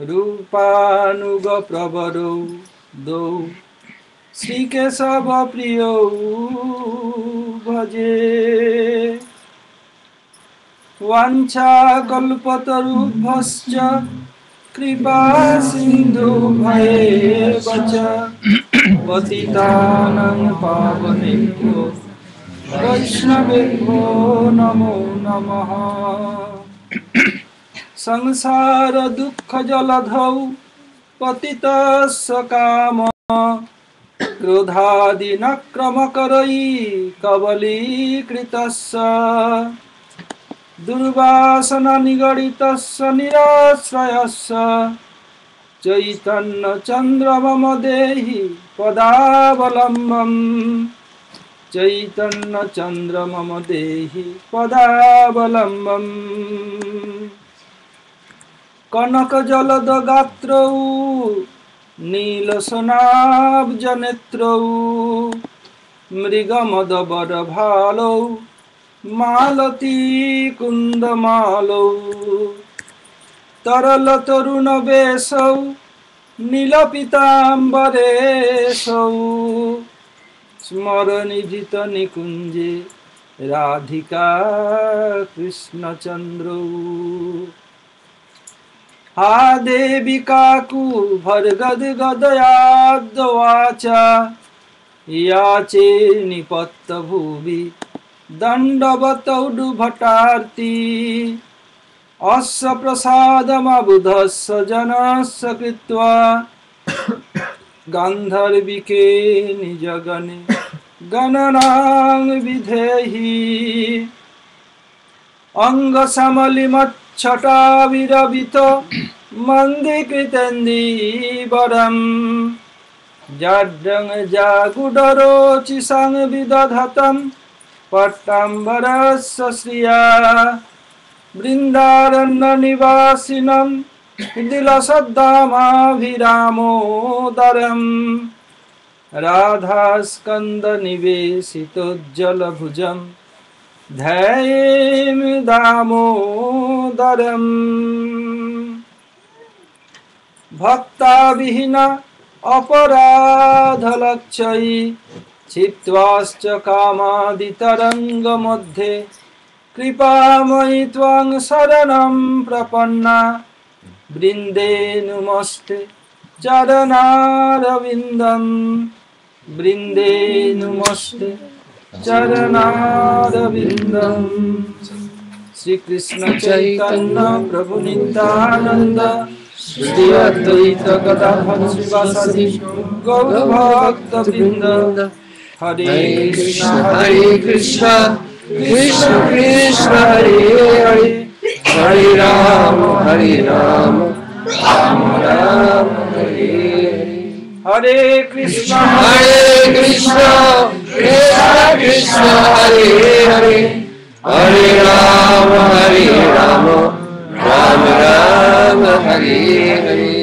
S2: Rupanuga প্রবরৌ দৌ শ্রীকেশব প্রিয় ভজে বাঞ্ছা কল্পতরুভ্যশ্চ কৃপা সিন্ধু ভয়েব চ পতিতানাং পাবনেভ্যো বৈষ্ণবেভ্যো নমো নমঃ। সংসার দুঃখ জলধৌ পতিতস্য কাম ক্রোধাদিনক্রমকরৈ কবলীকৃতস্য দুর্বাসনা নিগড়িতস্য নিরাশ্রয়স্য চৈতন্য চন্দ্র মম দেহি পদাবলম্বম চৈতন্য চন্দ্র মম দেহি পদাবলম্বম। কনক জলদ গাত্রৌ নীল সোনাব্জ নেত্রৌ মৃগমদ বর ভালৌ মালতী কুন্দমালৌ তরল তরুণ বেশৌ নীল পীতাম্বরেশৌ স্মরনিধিত নিকুঞ্জে রাধিকা কৃষ্ণচন্দ্রৌ। हा देवी काकु भर्गद गदयाद्वाचा याचे निपत्त भुवि दण्डवतौ भटार्ति अस्य प्रसादमबुधस्य जनस्य कृत्वा गान्धर्विके निजगणे गणनां विधेहि अंगसमलिमच्छटाविरवित मन्दीकृतेन्दीवरम् जाड्रं जागुडरोचिसं विदधतं पट्टाम्बरस्य श्रिया वृन्दारण्यनिवासिनं दिलसद्दामाभिरामोदरम् राधास्कन्दनिवेशितोज्ज्वलभुजम् ध्यायेमि दामोदरम्। भक्ताविहीन अपराधलक्षयी छित्त्वाश्च कामादितरङ्गमध्ये कृपामयि त्वां शरणं प्रपन्ना वृन्दे नुमस्ते चरणारविन्दम् वृन्दे नुमस्ते चरणारविन्दम्। श्री कृष्ण चैतन्य प्रभु नित्यानंद श्री अद्वैत गदाधर श्रीवासादि गौर भक्त वृंद। हरे Krishna Krishna Krishna Hare Hare Hare Ram Ram Ram Hare Hare Krishna Krishna Krishna Hare Hare Hare Ram Ram Ram Hare Hare.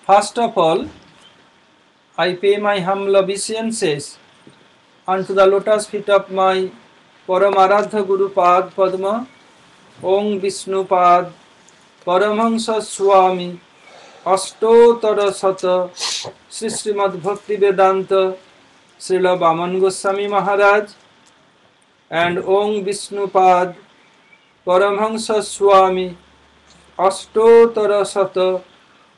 S2: First of all, I pay my humble obeisances unto the lotus feet of my Paramaradha Guru Pad Padma, Om Vishnu Pad, Paramahansa Swami, Ashtotara Sata, Sri Srimad Bhakti Vedanta, Srila Vaman Goswami Maharaj, and Om Vishnu Pad, Paramahansa Swami, Ashtotara Sata,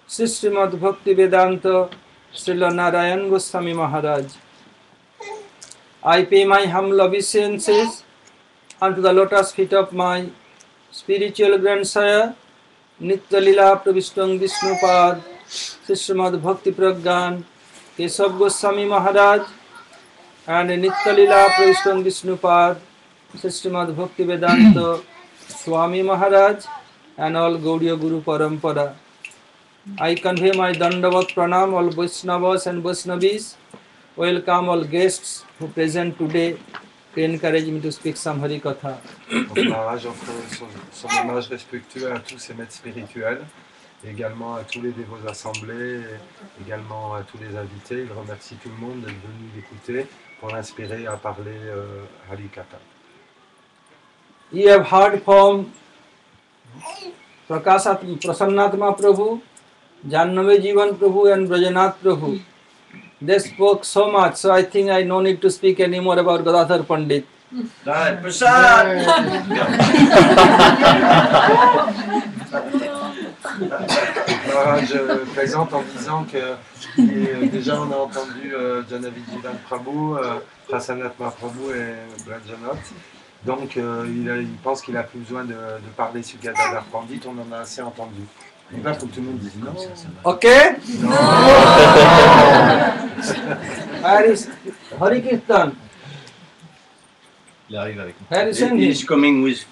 S2: Sri Srimad Bhakti Vedanta, Srila Narayan Goswami Maharaj. I pay my humble obeisances unto the lotus feet of my spiritual grandsire, Nitya Lila Pravishtam Vishnupad, Sri Srimad Bhakti Pragyan, Keshav Goswami Maharaj, and Nitya Lila Pravishtam Vishnupad, Sri Srimad Bhakti Vedanta Swami Maharaj, and all Gaudiya Guru Parampara. I convey my Dandavat Pranam, all Vaishnavas and Vaishnavis. Welcome all guests who present today to encourage me to speak some Hari Katha.
S7: Maharaj offre son hommage respectueux à tous ces maîtres spirituels, et également à tous les dévots assemblés, également à tous les invités. Il remercie tout le monde d'être venu l'écouter pour l'inspirer à parler Hari Katha.
S2: You have heard from Prasannatma Prabhu, Jahnavi Jivan Prabhu and Brajanath Prabhu. They spoke so much, so I think I no need to speak anymore about Gadadhar Pandit.
S3: Jai Prasad.
S7: Je plaisante en disant que déjà on a entendu Jahnavi Jivan Prabhu, Prasannatma Prabhu et Brajanath. Donc il pense qu'il n'a plus besoin de parler sur Gadadhar Pandit, on en a assez entendu. Donc là, il faut que tout le monde dise non.
S2: Ok?
S7: Non.
S2: Hari Kirtan.
S9: Il arrive avec
S2: Where is
S3: He
S2: he?
S3: is coming with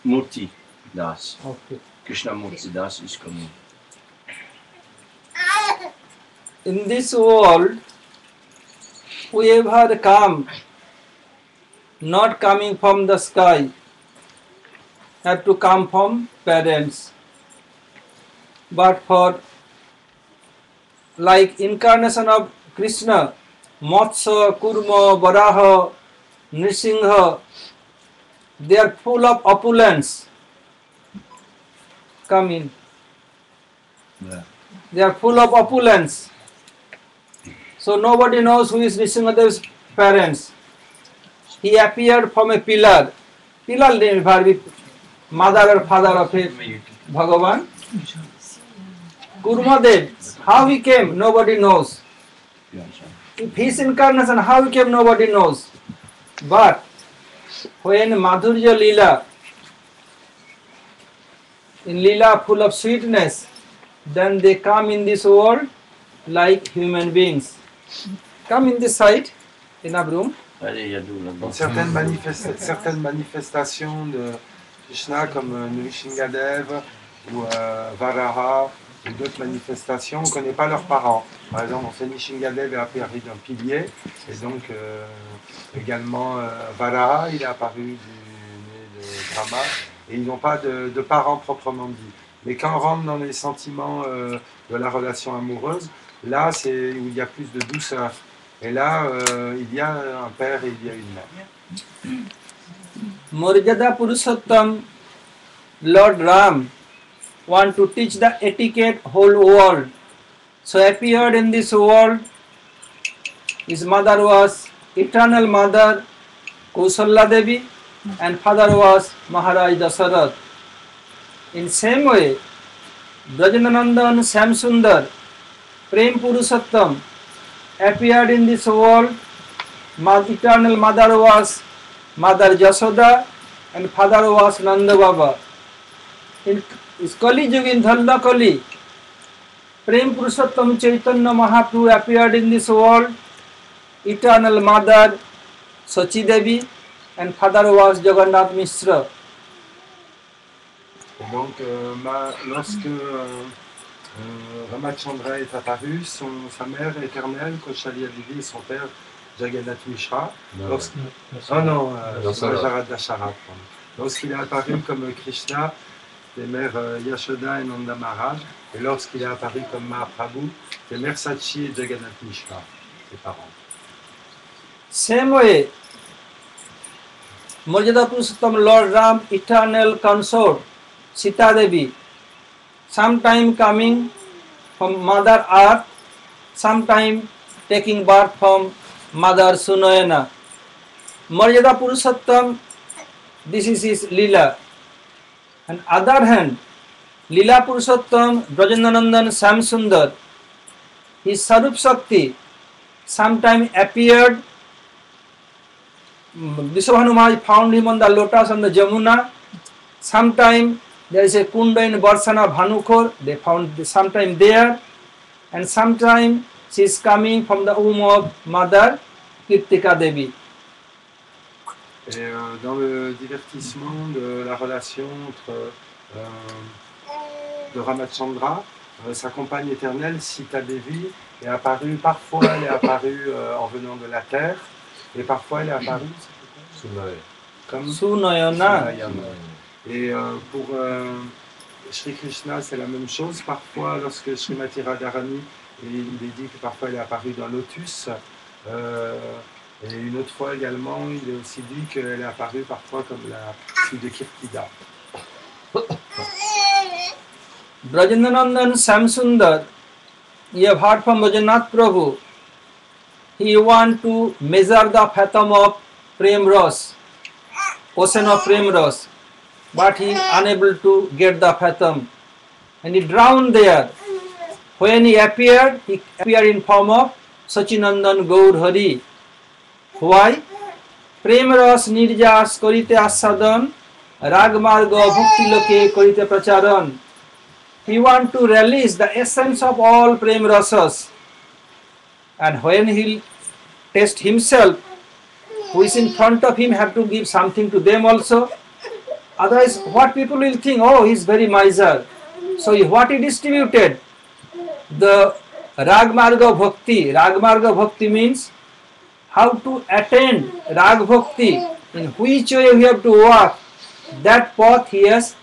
S3: Murti Das.
S2: Okay.
S3: Krishna Murti Das is coming.
S2: In this world, whoever come, not coming from the sky, have to come from parents. But for like incarnation of Krishna, Matsya, Kurma, Varaha, Nrsimha, they are full of opulence. Come in.
S9: Yeah.
S2: They are full of opulence. So nobody knows who is Nrsimhadeva's parents. He appeared from a pillar. Pillar named mother or father of Bhagavan. Kurmadev, how he came, nobody knows. If his incarnation, how he came, nobody knows. But when Madhurya Leela, in Leela full of sweetness, then they come in this world like human beings. Come in this side, in a room.
S7: Certaines manifestations de Krishna comme Nrsimhadev ou Varaha ou d'autres manifestations, on ne connaît pas leurs parents. Par exemple, on sait Nrsimhadev est apparu d'un pilier, et donc également Varaha, il est apparu du nez de Brahma, et ils n'ont pas de parents proprement dit. Mais quand on rentre dans les sentiments de la relation amoureuse, là c'est où il y a plus de douceur. Et là, il y a un père et il y a une mère.
S2: Morjada Purushottam, Lord Ram, want to teach the etiquette whole world. So appeared in this world. His mother was eternal mother Kaushalya Devi and father was Maharaj Dasarath. In same way, Brajananandan Shamsundar, Prem Purushottam, appeared in this world. Eternal mother was Mother Jasoda and father was Nanda Baba. In Kali Yuga, in Dhalda Kali, Prem Purushottam Chaitanya Mahaprabhu appeared in this world. Eternal mother Sachi Devi and father was Jagannath Mishra.
S7: Et donc, lorsque Ramachandra est apparu, sa mère éternelle, Kaushalya Devi, et son père, Jagannath Mishra, lorsqu'il est apparu comme Krishna, les mères Yashoda et Nanda Maharaj, et lorsqu'il est apparu comme Mahaprabhu, les mères Sachi et Jagannath Mishra, ses parents.
S2: Same way, Morjada Purushottam Lord Ram, eternal consort, Sita Devi, sometime coming from Mother Earth, sometime taking birth from Mother Sunayana. Morjada Purushottam, this is his Leela. On the other hand, Leela Purushottam, Brajananandan Shamsundar, his Sarup Shakti, sometime appeared. Vishwabhanu Maharaj found him on the lotus on the Jamuna. Sometime there is a kunda in Barsana Bhanukhor, they found sometime there, and sometime she is coming from the womb of Mother Kirtika Devi.
S7: Et dans le divertissement de la relation entre de Ramachandra, sa compagne éternelle, Sita Devi, est apparue, parfois elle est apparue en venant de la terre, et parfois elle est apparue comme
S2: Sunayana.
S7: Et pour Shri Krishna, c'est la même chose. Parfois, lorsque Srimati Radharani, il est dit que parfois elle est apparue dans lotus. Et une autre fois également, il est aussi dit qu'elle est apparue parfois comme la fille de Kirtida.
S2: Brajendanandan Samsundar, you have heard from Bhajannath Prabhu. He want to measure the fathom of Prem Ras, ocean of Prem Ras, but he is unable to get the fathom, and he drowned there. When he appeared in form of Sachinandan Gaur Hari. Why? Prem Ras nirjas karite asadan, rag marga bhakti loke karite pracharan. He want to release the essence of all Prem Rasas, and when he test himself, who is in front of him have to give something to them also. Otherwise, what people will think, oh, he is very miser. So what he distributed? The Ragmarga Bhakti. Ragmarga Bhakti means how to attain Rag Bhakti, in which way we have to walk. That path he has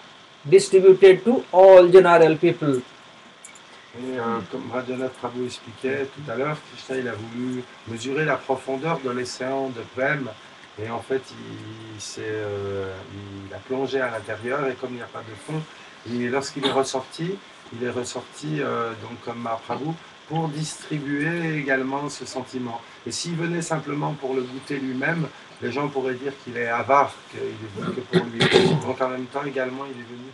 S2: distributed to all general people.
S7: Et comme Rajanath Prabhu expliquait tout à l'heure, Krishna il a voulu mesurer la profondeur de l'océan de Prem, et en fait il a plongé à l'intérieur, et comme il n'y a pas de fond, lorsqu'il est ressorti, donc comme Mahaprabhu, pour distribuer également ce sentiment. Et s'il venait simplement pour le goûter lui-même, les gens pourraient dire qu'il est avare, qu'il est venu que pour lui. Donc en même temps également il est venu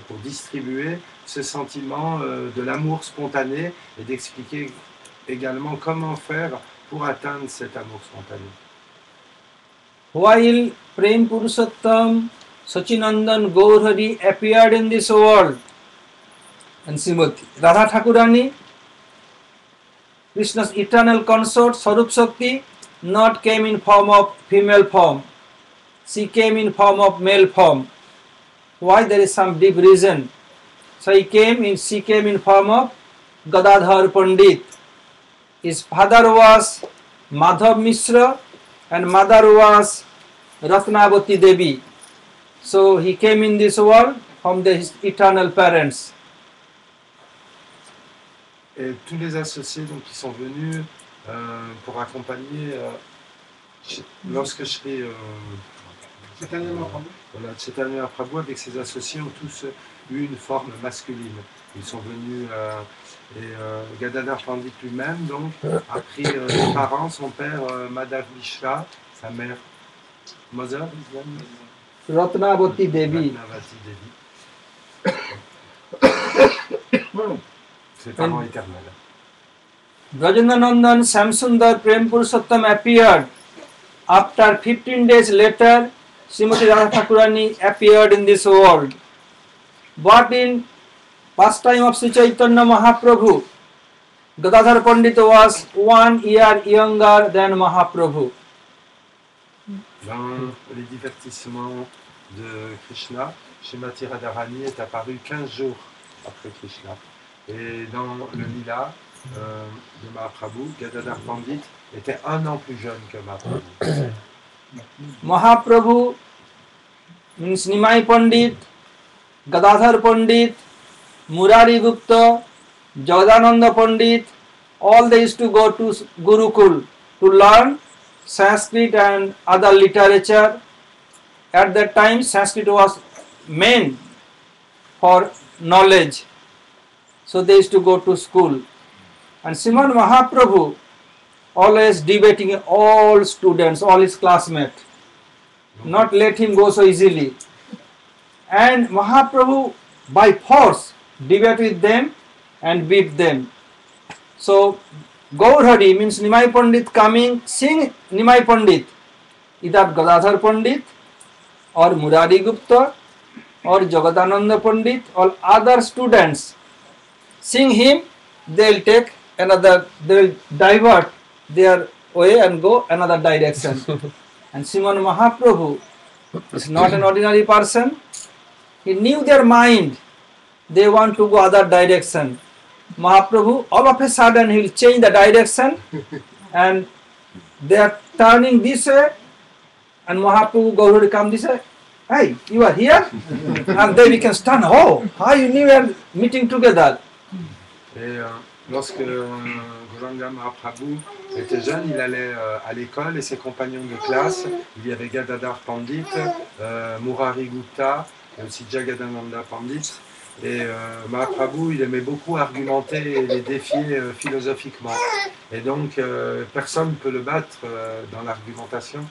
S7: pour distribuer ce sentiment de l'amour spontané, et d'expliquer également comment faire pour atteindre cet amour spontané.
S2: While Prem Purushottam Sachinandan Gaur Hari appeared in this world, and Srimati Radha Thakurani, Krishna's eternal consort Sarup Shakti, not came in form of female form. She came in form of male form. Why? There is some deep reason. So she came in form of Gadadhar Pandit. His father was Madhav Mishra and mother was Ratnavati Devi. So he came in this world from his eternal parents.
S7: Et tous les associés donc, qui sont venus pour accompagner lorsque Shri Chaitanya Mahaprabhu avec ses associés ont tous eu une forme masculine. Ils sont venus et Gadadhar Pandit lui-même donc a pris ses parents, son père Madhav Mishra, sa mère Mother
S2: Ratnavati Devi.
S7: Ses parents éternels.
S2: Brajendanandan Samsundar Prem Purushottam appeared. After 15 days later, Srimati Radha Thakurani appeared in this world. But in pastime of Sri Chaitanya Mahaprabhu, Gadadhar Pandit was 1 year younger than Mahaprabhu.
S7: Dans les divertissements de Krishna, Srimati Radharani est apparue 15 jours après Krishna. Et dans le lila de Mahaprabhu, Gadadhar Pandit était 1 an plus jeune que Mahaprabhu.
S2: Mahaprabhu means Nimai Pandit, Gadadhar Pandit, Murari Gupta, Jagadananda Pandit, all they used to go to Gurukul to learn Sanskrit and other literature. At that time, Sanskrit was main for knowledge. So they used to go to school. And Srimad Mahaprabhu always debating all students, all his classmates, not let him go so easily. And Mahaprabhu by force debate with them and beat them. So Gaur Hari means Nimai Pandit coming, sing Nimai Pandit, either Gadadhar Pandit or Murari Gupta or Jagadananda Pandit or other students. Sing him, they will divert their way and go another direction. And Srimad Mahaprabhu is not an ordinary person. He knew their mind. They want to go other direction. Mahaprabhu, all of a sudden, he will change the direction and they are turning this way, and Mahaprabhu Gaur Hari come this way. Hey, you are here? And then we can stand. Oh, how you knew we are meeting together?
S7: Et lorsque Gauranga Mahaprabhu était jeune, il allait à l'école et ses compagnons de classe, il y avait Gadadhar Pandit, Murari Gupta et aussi Jagadananda Pandit. Et Mahaprabhu, il aimait beaucoup argumenter et les défier philosophiquement. Et donc, personne ne peut le battre dans l'argumentation.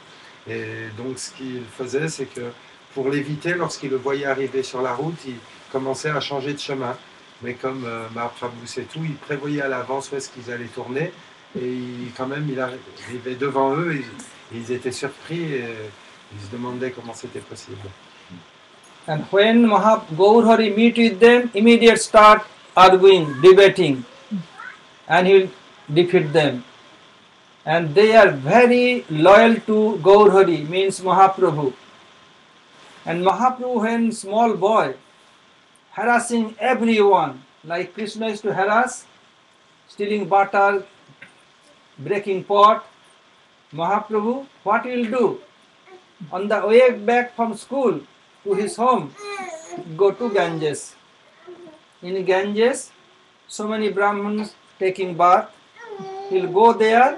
S7: Et donc, ce qu'il faisait, c'est que pour l'éviter, lorsqu'il le voyait arriver sur la route, il commençait à changer de chemin. Mais comme Mahaprabhu sait tout, il prévoyait à l'avance où est-ce qu'ils allaient tourner. Et quand même, il arrivait devant eux, et ils étaient surpris et ils se demandaient comment c'était possible.
S2: And when Gaurhari meet with them, immediate start arguing, debating, and he will defeat them. And they are very loyal to Gaurhari, means Mahaprabhu. And Mahaprabhu, when small boy, harassing everyone, like Krishna used to harass, stealing butter, breaking pot, Mahaprabhu, what he will do? On the way back from school to his home, go to Ganges. In Ganges, so many Brahmins taking bath. He'll go there,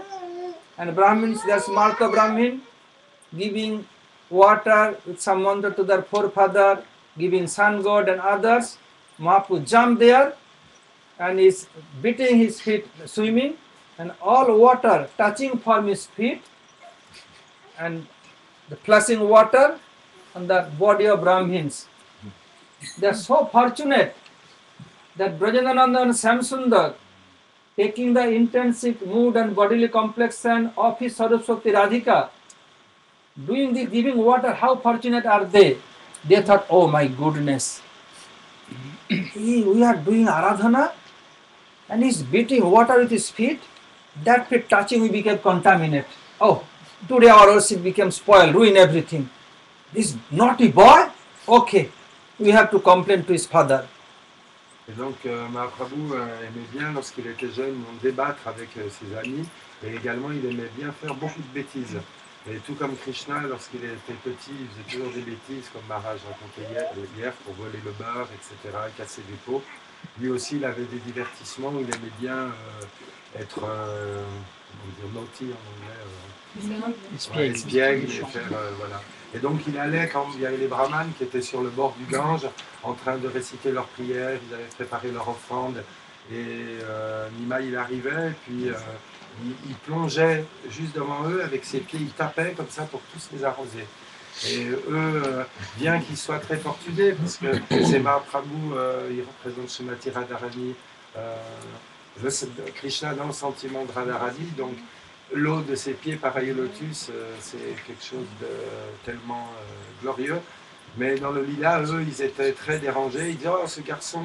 S2: and Brahmins, there's Martha Brahmin, giving water with some mantra to their forefather, giving sun god and others. Mahaprabhu jump there and is beating his feet, swimming, and all water touching from his feet, and the flushing water on the body of Brahmins. They are so fortunate that Brajanananda and Samsundar, taking the intensive mood and bodily complexion of his Saraswati Radhika, doing the giving water, how fortunate are they? They thought, oh my goodness, we are doing Aradhana and he's beating water with his feet. That feet touching, we became contaminated. Oh, today our worship became spoiled, ruin everything. This naughty boy, okay, we have to complain to his father.
S7: Et donc Mahaprabhu aimait bien, lorsqu'il était jeune, débattre avec ses amis, et également il aimait bien faire beaucoup de bêtises. Et tout comme Krishna, lorsqu'il était petit, il faisait toujours des bêtises, comme Maharaj racontait hier, pour voler le beurre, etc., casser des pots. Lui aussi, il avait des divertissements où il aimait bien être, comment dire, naughty en anglais, espiègle, et faire, voilà. Et donc il allait, quand il y avait les brahmanes qui étaient sur le bord du Gange, en train de réciter leurs prières, ils avaient préparé leur offrande, et Nima il arrivait, et puis il plongeait juste devant eux, avec ses pieds, il tapait comme ça pour tous les arroser. Et eux, bien qu'ils soient très fortunés, parce que c'est Mahaprabhu, il représente Srimati Radharani, Krishna dans le sentiment de Radharani, donc l'eau de ses pieds pareil au lotus, c'est quelque chose de tellement glorieux. Mais dans le lila, eux, ils étaient très dérangés. Ils disaient, oh, ce garçon,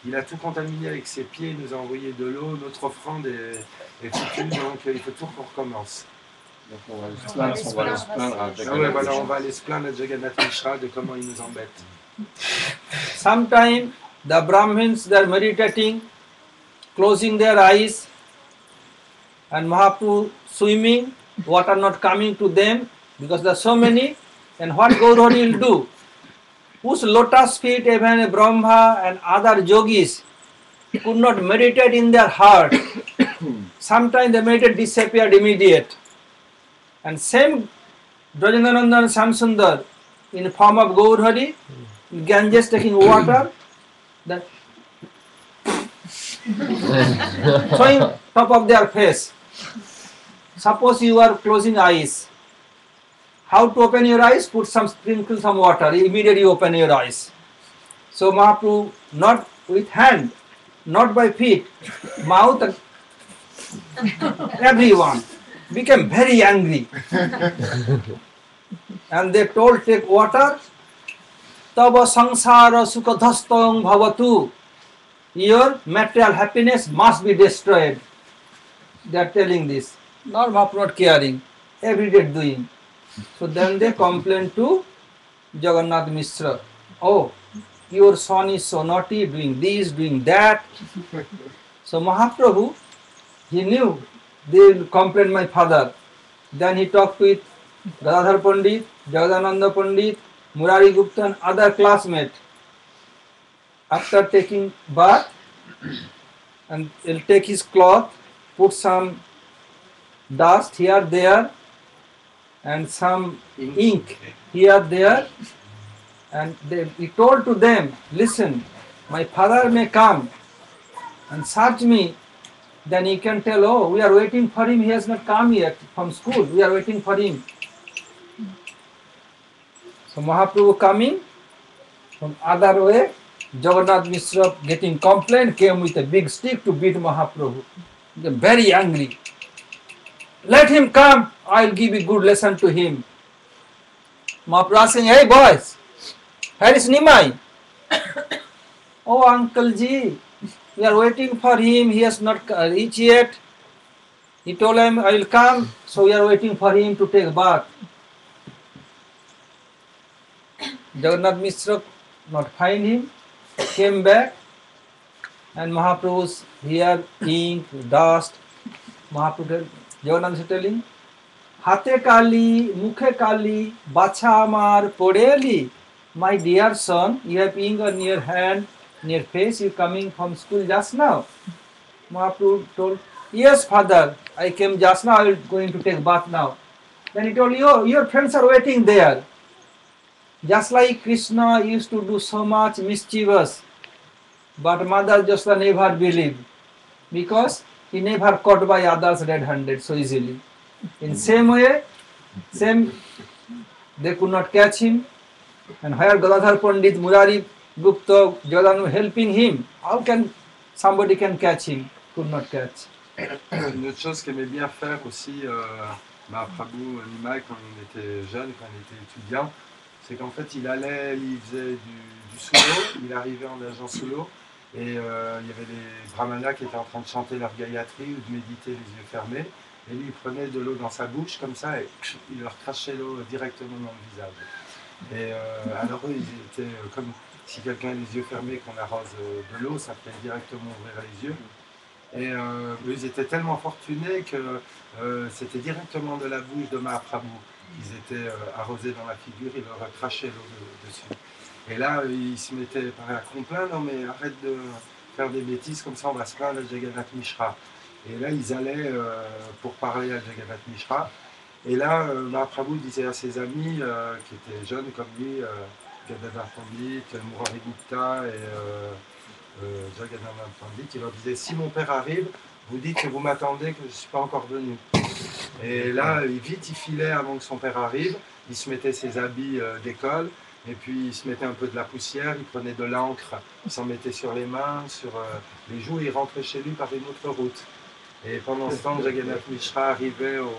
S7: il a tout contaminé avec ses pieds, il nous a envoyé de l'eau, notre offrande est foutue, donc il faut tout qu'on recommence.
S1: Donc on va se plaindre à Jagannath.
S7: Ouais, voilà, on va aller se plaindre à Jagannath Mishra de comment il nous embête.
S2: Sometimes the Brahmins, they are meditating, closing their eyes, and Mahaprabhu swimming, water not coming to them because there are so many. And what Gaurhari will do? Whose lotus feet even Brahma and other yogis could not meditate in their heart. Sometimes the meditate disappeared immediate. And same Brajanananda and Samsundar in form of Gaurhari, Ganges taking water, then throwing top of their face. Suppose you are closing eyes. How to open your eyes? Put sprinkle some water, immediately open your eyes. So Mahaprabhu, not with hand, not by feet, mouth, everyone became very angry. And they told, take water, tava sangsara sukadhastang bhavatu. Your material happiness must be destroyed. They are telling this. Not Mahaprabhu not caring, every day doing. So then they complained to Jagannath Mishra. Oh, your son is so naughty, doing this, doing that. So Mahaprabhu, he knew they will complain my father. Then he talked with Gadadhar Pandit, Jagadananda Pandit, Murari Gupta and other classmates. After taking bath, and he'll take his cloth, put some dust here, there, and some ink here, there, and he told to them, listen, my father may come and search me, then he can tell, oh, we are waiting for him, he has not come yet from school, we are waiting for him. So Mahaprabhu coming from other way, Jagannath Mishra getting complaint, came with a big stick to beat Mahaprabhu. He was very angry. Let him come, I will give a good lesson to him. Mahaprabhu saying, hey boys, where is Nimai? Oh Uncle Ji, we are waiting for him, he has not reached yet. He told him, I will come, so we are waiting for him to take bath. Jagannath Mishra not find him, came back, and Mahaprabhu's here, ink, dust. Mahaprabhu, Jagannath Mishra telling, Hate Kali, Mukhe Kali, Bacha Amar, Podeli. My dear son, you have ink on your hand, on your face, you coming from school just now. Mahaprabhu told, yes father, I came just now, I will going to take bath now. Then he told, your friends are waiting there. Just like Krishna used to do so much mischievous, but Mother Joshua never believed, because he never caught by others red-handed so easily. In same way, they could not catch him. And where Gadadhar Pandit, Murari Gupta, Jodhanu helping him, how can somebody can catch him? Could not catch.
S7: Une autre chose qu'aimait bien faire aussi Mahaprabhu Nimai quand on était jeune, quand on était étudiant, c'est qu'en fait il faisait du sous-l'eau, il arrivait en nageant sous l'eau, et il y avait les brahmanas qui étaient en train de chanter leur gayatri ou de méditer les yeux fermés, et lui il prenait de l'eau dans sa bouche comme ça et il leur crachait l'eau directement dans le visage. Et alors eux ils étaient comme si quelqu'un a les yeux fermés, qu'on arrose de l'eau, ça fait directement ouvrir les yeux. Et ils étaient tellement fortunés que c'était directement de la bouche de Mahaprabhu. Ils étaient arrosés dans la figure, il leur a craché l'eau dessus. Et là, ils se mettaient à complaindre, non mais arrête de faire des bêtises, comme ça on va se plaindre à Jagannath Mishra. Et là, ils allaient pour parler à Jagannath Mishra. Et là, Mahaprabhu disait à ses amis qui étaient jeunes comme lui, Gadadhar Pandit, Murari Gupta et Jagannath Pandit, il leur disait, si mon père arrive, vous dites que vous m'attendez, que je ne suis pas encore venu. Et là, vite, il filait avant que son père arrive, il se mettait ses habits d'école, et puis il se mettait un peu de la poussière, il prenait de l'encre, il s'en mettait sur les mains, sur les joues, et il rentrait chez lui par une autre route. Et pendant ce temps, Jagannath Mishra arrivait au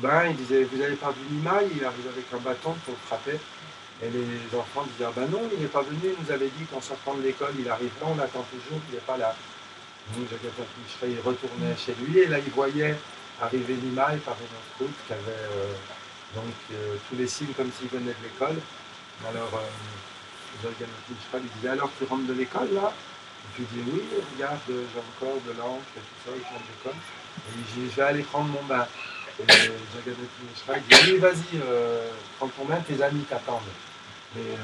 S7: bain, il disait, vous n'avez pas vu Nimai? Il arrive avec un bâton pour le frapper. Et les enfants disaient, ah ben non, il n'est pas venu, il nous avait dit qu'en sortant de l'école, il arrive là, on attend toujours, il n'est pas là. Donc Jagannath Mishra, il retournait chez lui, et là, il voyait arriver Nimai par une autre route qui avait tous les signes comme s'il venait de l'école. Alors, Jagannath Mishra lui disait, alors tu rentres de l'école là? Et puis il dit, oui, regarde, j'ai encore de l'encre et tout ça, je rentre de l'école. Et il dit, je vais aller prendre mon bain. Et Jagannath Mishra dit, oui, vas-y, prends ton bain, tes amis t'attendent. Et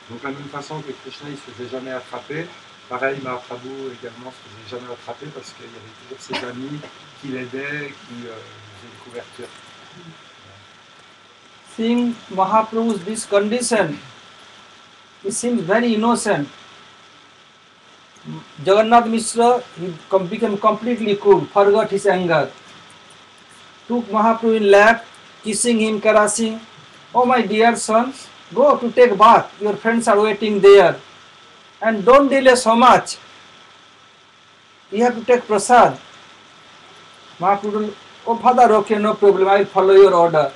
S7: donc, de la même façon que Krishna, il ne se faisait jamais attraper, pareil, Mahaprabhu également ne se faisait jamais attraper parce qu'il y avait toujours ses amis qui l'aidaient, qui faisaient une couverture.
S2: Seeing Mahaprabhu's this condition, he seems very innocent. Jagannath Mishra, he became completely cool, forgot his anger. Took Mahaprabhu in lap, kissing him, caressing. Oh my dear sons, go to take bath. Your friends are waiting there. And don't delay so much. You have to take prasad. Mahaprabhu, oh father, okay, no problem, I will follow your order.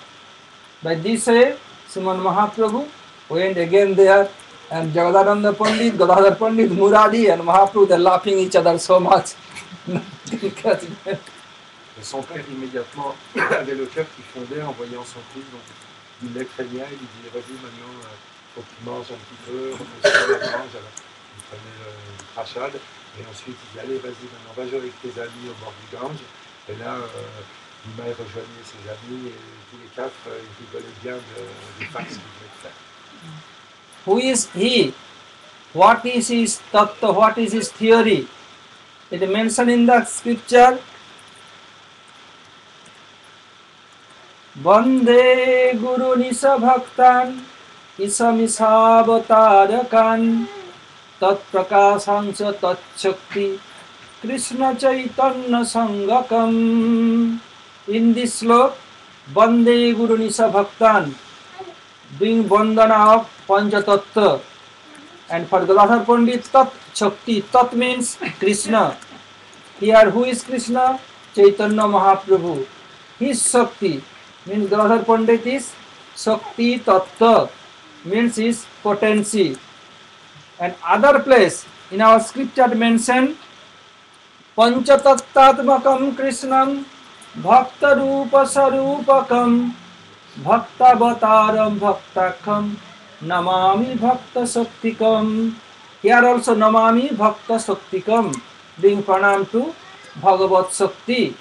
S2: By this way, Sriman Mahaprabhu went again there, and Jagadadanda Pandit, Gadadhar Pandit, Murari and Mahaprabhu, they're laughing each other so much.
S7: Et son père immédiatement avait le cœur qui fondait en voyant son fils, donc il les craignait, il lui disait, vas-y maintenant, il faut que tu manges un petit peu, repose-toi la mange. Alors, il prenait le crachade, et ensuite il dit, allez vas-y maintenant, va jouer avec tes amis au bord du Gange. Et là, Nimai rejoignait ses amis, et tous les quatre, ils rigolaient bien des farces qu'il venait de faire.
S2: Who is he? What is his tattva? What is his theory? It is mentioned in the scripture. Vande Guru Nisa Bhaktan Isa Mishavatarakan तत्प्रकाशांच तच्छक्ति Krishna Chaitanya Sangakam. In this slok, Bande Guru Nisa Bhaktan, doing Bandana of Panchatattva. And for Gadadhar Pandit, Tat Shakti. Tat means Krishna. Here, who is Krishna? Chaitanya Mahaprabhu. His Shakti means Gadadhar Pandit is Shakti Tattva, means his potency. And other place in our scripture mentioned Panchatattvatmakam Krishnam Bhakta Rupa Sarupakam Bhaktavataram Bhaktakam Namami Bhakta Shaktikam. Here also Namami Bhakta Shaktikam, being pranam to Bhagavat Shakti.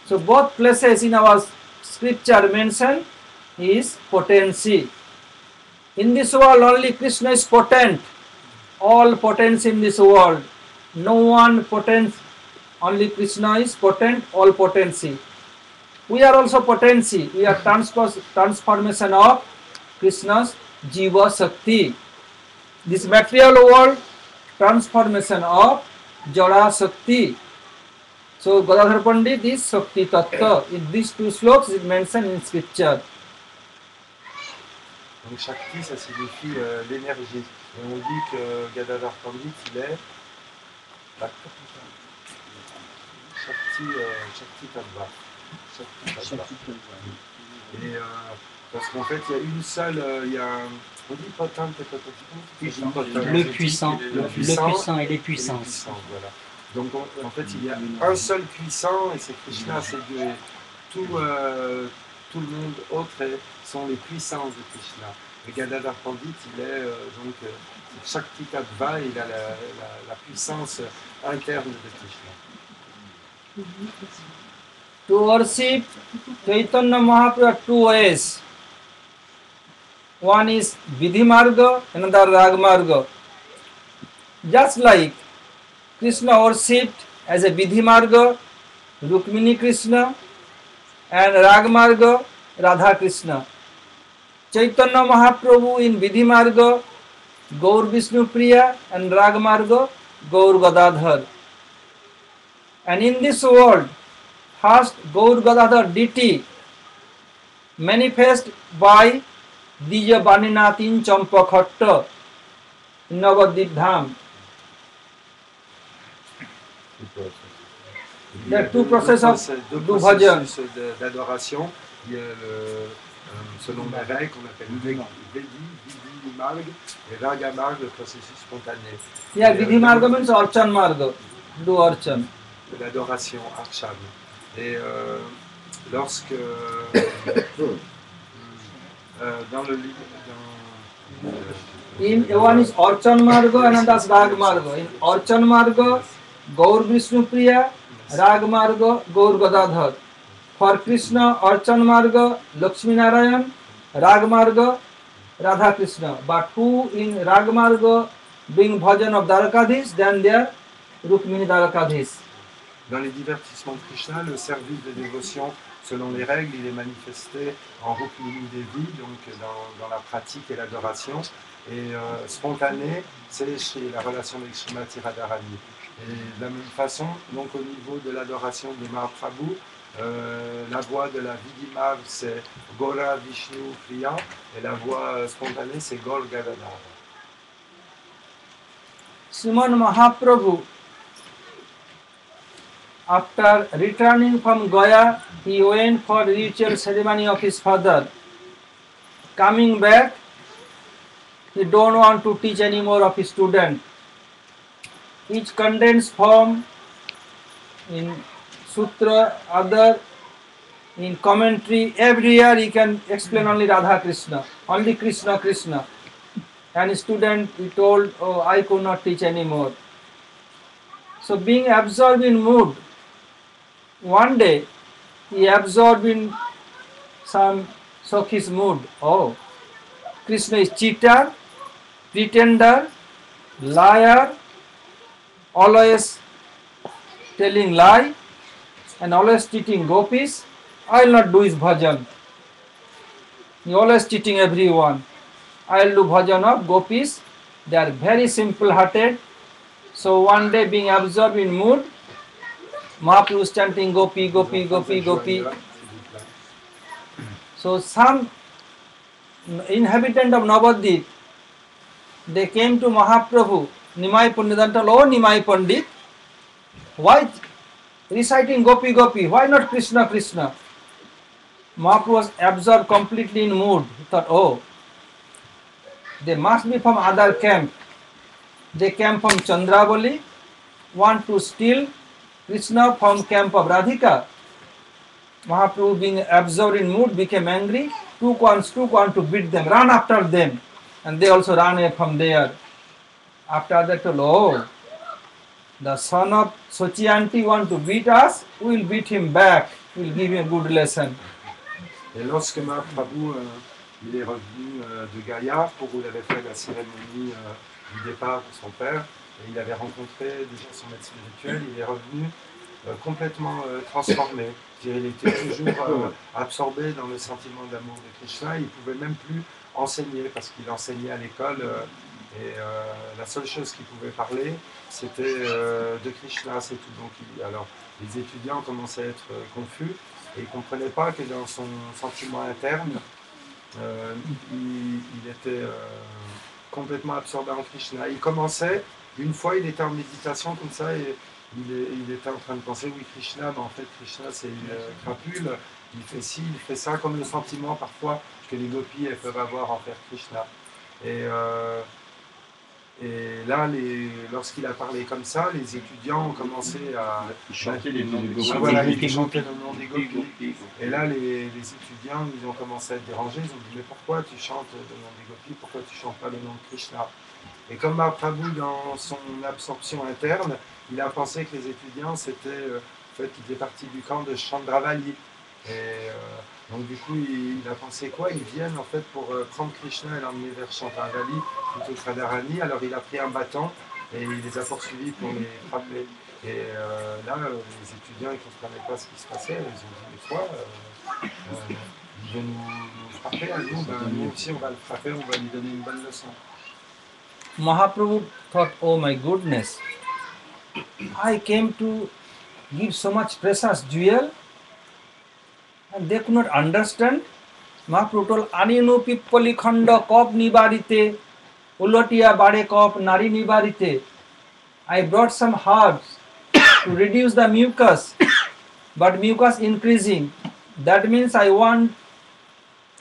S2: So both places in our scripture mention is potency. In this world only Krishna is potent. All potency in this world. No one potent. Only Krishna is potent, all potency. We are also potency. We are transformation of Krishna's Jiva Shakti. This material world, transformation of Jada Shakti. So Gadadhar Pandit is Shakti Tattva. In these two sloks is mentioned in scripture.
S7: Donc Shakti, ça signifie l'énergie. Et on dit que Gadadhar Pandit, il est Shakti Tattva. Shakti Tattva. Et parce qu'en fait, il y a une seule, il y a on dit potent et potentiel.
S4: Le puissant et les puissances.
S7: Voilà. Donc en fait, il y a un seul puissant et c'est Krishna, c'est Dieu. Tout le monde autre sont les puissances de Krishna. Et Gadadhar Pandit, il est donc Shakti Tattva, il a la puissance interne de Krishna.
S2: To worship Chaitanya Mahaprabhu are two ways. One is Vidhi Marga, another Rag Marga. Just like Krishna worshipped as a Vidhi Marga, Rukmini Krishna, and Rag Marga, Radha Krishna. Chaitanya Mahaprabhu in Vidhi Marga, Gaur Vishnu Priya, and Rag Marga, Gaur Gadadhar. And in this world, first Gaur Gadadhar deity manifest by Dija Baninatin Champakhatta in Navadvip Dham. There are two processes of do bhajan.
S7: D'adoration. Il y a selon les règles qu'on appelle Vedi, Marg, et Raga Marg, le processus spontané.
S2: Yeah, Vidhi Marga means Archan Marga, do Archan.
S7: L'adoration, Archan. Et lorsque dans le livre,
S2: one is Archan Marga and another is Rag Marga. In Archan Marga, Gaur Vishnu Priya, Rag Marga, Gaur Gadadhar. For Krishna, Archan Marga, Lakshmi Narayan, Rag Marga, Radha Krishna. But who in Rag Marga bring bhajan of Dwarakadhish, then they are Rukmini Dwarakadhish.
S7: Dans les divertissements de Krishna, le service de dévotion, selon les règles, il est manifesté en Rukmini Devi, donc dans la pratique et l'adoration. Et spontané, c'est la relation avec Srimati Radharani. Et de la même façon, donc au niveau de l'adoration de Mahaprabhu, la voix de la Vidimar, c'est Gora Vishnu Priya, et la voix spontanée, c'est Gaur Gadadhar.
S2: Sriman Mahaprabhu, after returning from Gaya, he went for ritual ceremony of his father. Coming back, he don't want to teach anymore of his student. Each condensed form in sutra, other in commentary, every year he can explain only Radha Krishna, only Krishna Krishna. And his student, he told, oh, I could not teach anymore. So being absorbed in mood, one day he absorbed in some Sakhi's mood. Oh, Krishna is cheater, pretender, liar, always telling lie and always cheating gopis. I will not do his bhajan. He always cheating everyone. I will do bhajan of gopis They are very simple-hearted. So one day, being absorbed in mood, Mahaprabhu was chanting Gopi, Gopi, Gopi, Gopi. So some inhabitant of Navadvip, they came to Mahaprabhu, Nimai Pandit, and told, "Oh Nimai Pandit, why reciting Gopi, Gopi? Why not Krishna, Krishna?" Mahaprabhu was absorbed completely in mood. He thought, "Oh, they must be from other camp. They came from Chandravali, want to steal Krishna from camp of Radhika." Mahaprabhu, being absorbed in mood, became angry, took one to beat them, ran after them, and they also ran away from there. After that, told, "Oh, the son of Sochi auntie want to beat us, we will beat him back, we will give him a good lesson."
S7: Et lorsque Mahaprabhu il est revenu de Gaya pour où il avait fait la cérémonie du départ de son père, et il avait rencontré déjà son maître spirituel, il est revenu complètement transformé. Il était toujours absorbé dans le sentiment d'amour de Krishna, il ne pouvait même plus enseigner parce qu'il enseignait à l'école et la seule chose qu'il pouvait parler c'était de Krishna, c'est tout. Donc, alors les étudiants commençaient à être confus et ils ne comprenaient pas que dans son sentiment interne, il était complètement absorbé en Krishna. Il commençait, une fois il était en méditation comme ça et il était en train de penser, oui Krishna, mais en fait Krishna c'est une crapule, il fait ci, il fait ça, comme le sentiment parfois que les gopis elles peuvent avoir envers Krishna. Et là, lorsqu'il a parlé comme ça, les étudiants ont commencé à
S3: chanter les noms des gopis.
S7: Voilà, ils chantaient le nom des gopis. Et là, les étudiants, ils ont commencé à être dérangés. Ils ont dit, mais pourquoi tu chantes le nom des gopis? Pourquoi tu chantes pas le nom de Krishna? Et comme Mahaprabhu, dans son absorption interne, il a pensé que les étudiants, c'était, en fait, ils étaient partis du camp de Chandravali. Et donc du coup, il a pensé quoi? Ils viennent en fait pour prendre Krishna et l'emmener vers Chandravali, plutôt que Radharani. Alors il a pris un bâton et il les a poursuivis pour les frapper. Et là, les étudiants, ils ne comprenaient pas ce qui se passait. Ils ont dit, mais quoi, il veut nous frapper à nous, nous aussi on va le frapper, on va lui donner une bonne leçon.
S2: Mahaprabhu thought, "Oh my goodness, I came to give so much precious jewel, and they could not understand." Mahaprabhu told, "Aninu pippali khanda kop nibarite, ulotiya bade kop nari nibarite." I brought some herbs to reduce the mucus, but mucus increasing. That means I want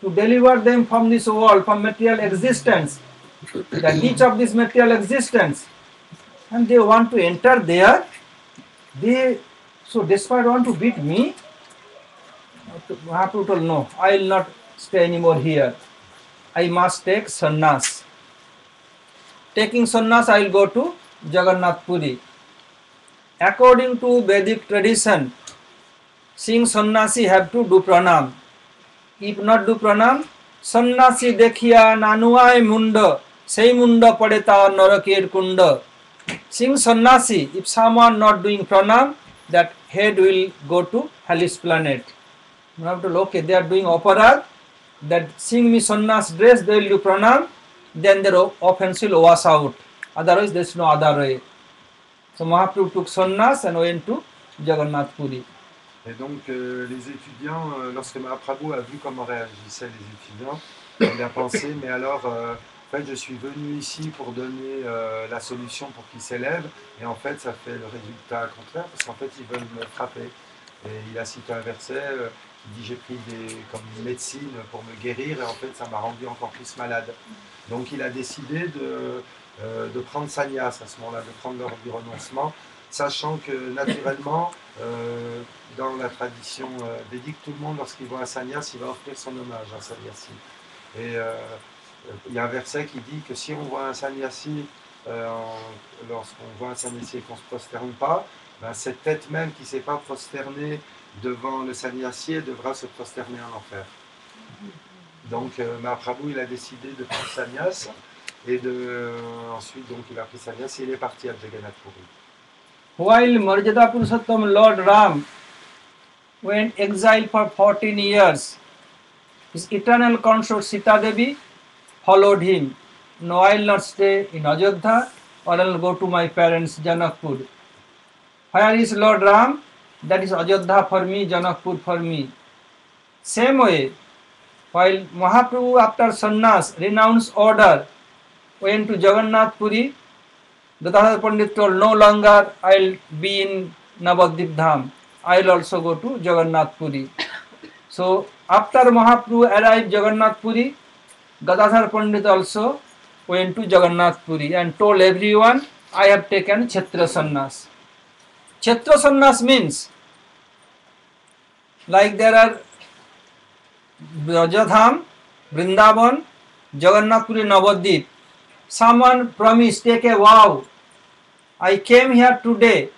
S2: to deliver them from this world, from material existence, the niche of this material existence. And they want to enter there. They so desperate want to beat me. Mahaprabhu told, "No, I will not stay anymore here. I must take sannyas. Taking sannyas, I will go to Jagannath Puri." According to Vedic tradition, seeing sannyasi have to do pranam. If not do pranam, sannyasi dekhiya nanuai munda, sei munda padeta narakir kunda. Seeing sannyasi, if someone not doing pranam, that head will go to hellish planet. You have to look, okay, they are doing aparad, that seeing me sannyas dress, they will do pranam, then their offense will wash out. Otherwise, there is no other way. So Mahaprabhu took sannyas and went to Jagannath Puri.
S7: Et donc les étudiants, lorsque Mahaprabhu a vu comment réagissaient les étudiants, il a pensé, mais alors, en fait, je suis venu ici pour donner la solution pour qu'ils s'élèvent, et en fait, ça fait le résultat contraire, parce qu'en fait, ils veulent me frapper. Et il a cité un verset qui dit, j'ai pris comme une médecine pour me guérir, et en fait, ça m'a rendu encore plus malade. Donc, il a décidé de prendre sannyas à ce moment-là, de prendre l'ordre du renoncement, sachant que naturellement, dans la tradition védique, tout le monde, lorsqu'il voit un sannyas, il va offrir son hommage à un sannyasi. Et il y a un verset qui dit que si on voit un sannyasi, lorsqu'on voit un sannyasi et qu'on ne se prosterne pas, ben, cette tête même qui ne s'est pas prosternée devant le sannyasi devra se prosterner en enfer. Donc Mahaprabhu, il a décidé de prendre sannyas, et ensuite donc, il a pris sannyas et il est parti à Jagannath Puri.
S2: While Marjada Purushottam Lord Ram went exiled for 14 years, his eternal consort Sita Devi followed him no, I will not stay in Ajodhya, or I will go to my parents Janakpur. Where is Lord Ram? That is Ajodhya for me, Janakpur for me. Same way, while Mahaprabhu after sannyas renounced order went to Jagannath Puri, Gadadhar Pandit told, no longer I will be in Navadvip Dham. I will also go to Jagannath Puri. So after Mahaprabhu arrived Jagannath Puri, Gadadhar Pandit also went to Jagannath Puri and told everyone, I have taken Kshetra Sannyas. Kshetra Sannyas means, like there are Brajadham, Vrindavan, Jagannath Puri, Navadvip. Someone promised, take a vow. I came here today,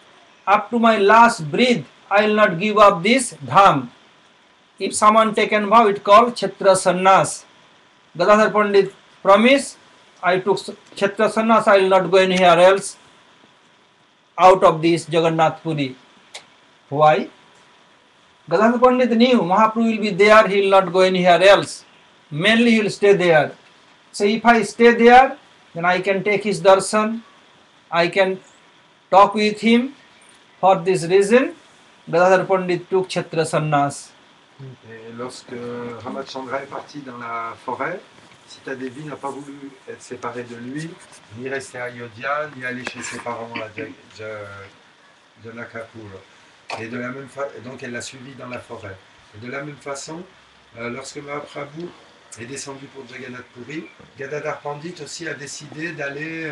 S2: up to my last breath, I will not give up this dham. If someone taken vow, it called Kshetra Sannyas. Gadadhar Pandit promised, I took Kshetra Sannyas, I will not go anywhere else out of this Jagannath Puri. Why? Gadadhar Pandit knew Mahaprabhu will be there, he will not go anywhere else. Mainly he will stay there. So if I stay there, then I can take his darshan, I can talk with him. For this reason, Gadadhar Pandit took Kshetra Sannyas.
S7: Et lorsque Ramachandra est parti dans la forêt, Sita Devi n'a pas voulu être séparée de lui, ni rester à Ayodhya, ni aller chez ses parents à Janakapur. Et de la même donc elle l'a suivi dans la forêt. Et de la même façon, lorsque Mahaprabhu est descendu pour Jagannath Puri, Gadadhar Pandit aussi a décidé d'aller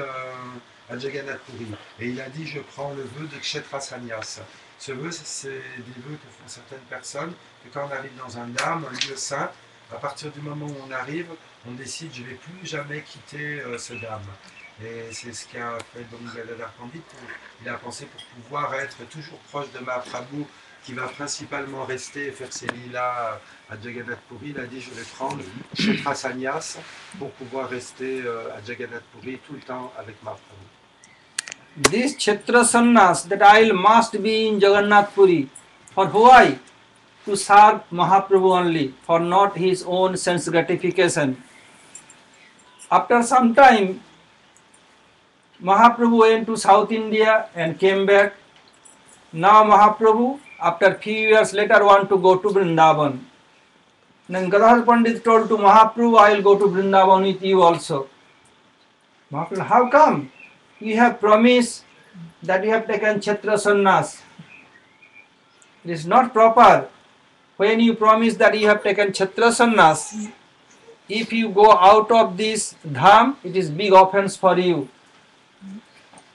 S7: à Jagannath Puri. Et il a dit, je prends le vœu de Kshetra Sannyas. Ce vœu, c'est des vœux que font certaines personnes, que quand on arrive dans un dham, un lieu saint, à partir du moment où on arrive, on décide, je ne vais plus jamais quitter ce dham. Et c'est ce qu'a fait Gadadhar Pandit. Il a pensé pour pouvoir être toujours proche de Mahaprabhu, qui va principalement rester et faire ses lilas à Jagannath Puri. Il a dit, je vais prendre Kshetra Sannyas pour pouvoir rester à Jagannath Puri tout le temps avec Mahaprabhu.
S2: This Kshetra Sannyas that I must be in Jagannath Puri. For why? To serve Mahaprabhu only, for not his own sense gratification. After some time, Mahaprabhu went to South India and came back. Now Mahaprabhu, after few years later, want to go to Vrindavan. Then Gadadhar Pandit told to Mahaprabhu, I will go to Vrindavan with you also. Mahaprabhu, how come? You have promised that you have taken Kshetra Sannyas. It is not proper. When you promise that you have taken Kshetra Sannyas, if you go out of this dham, it is big offense for you.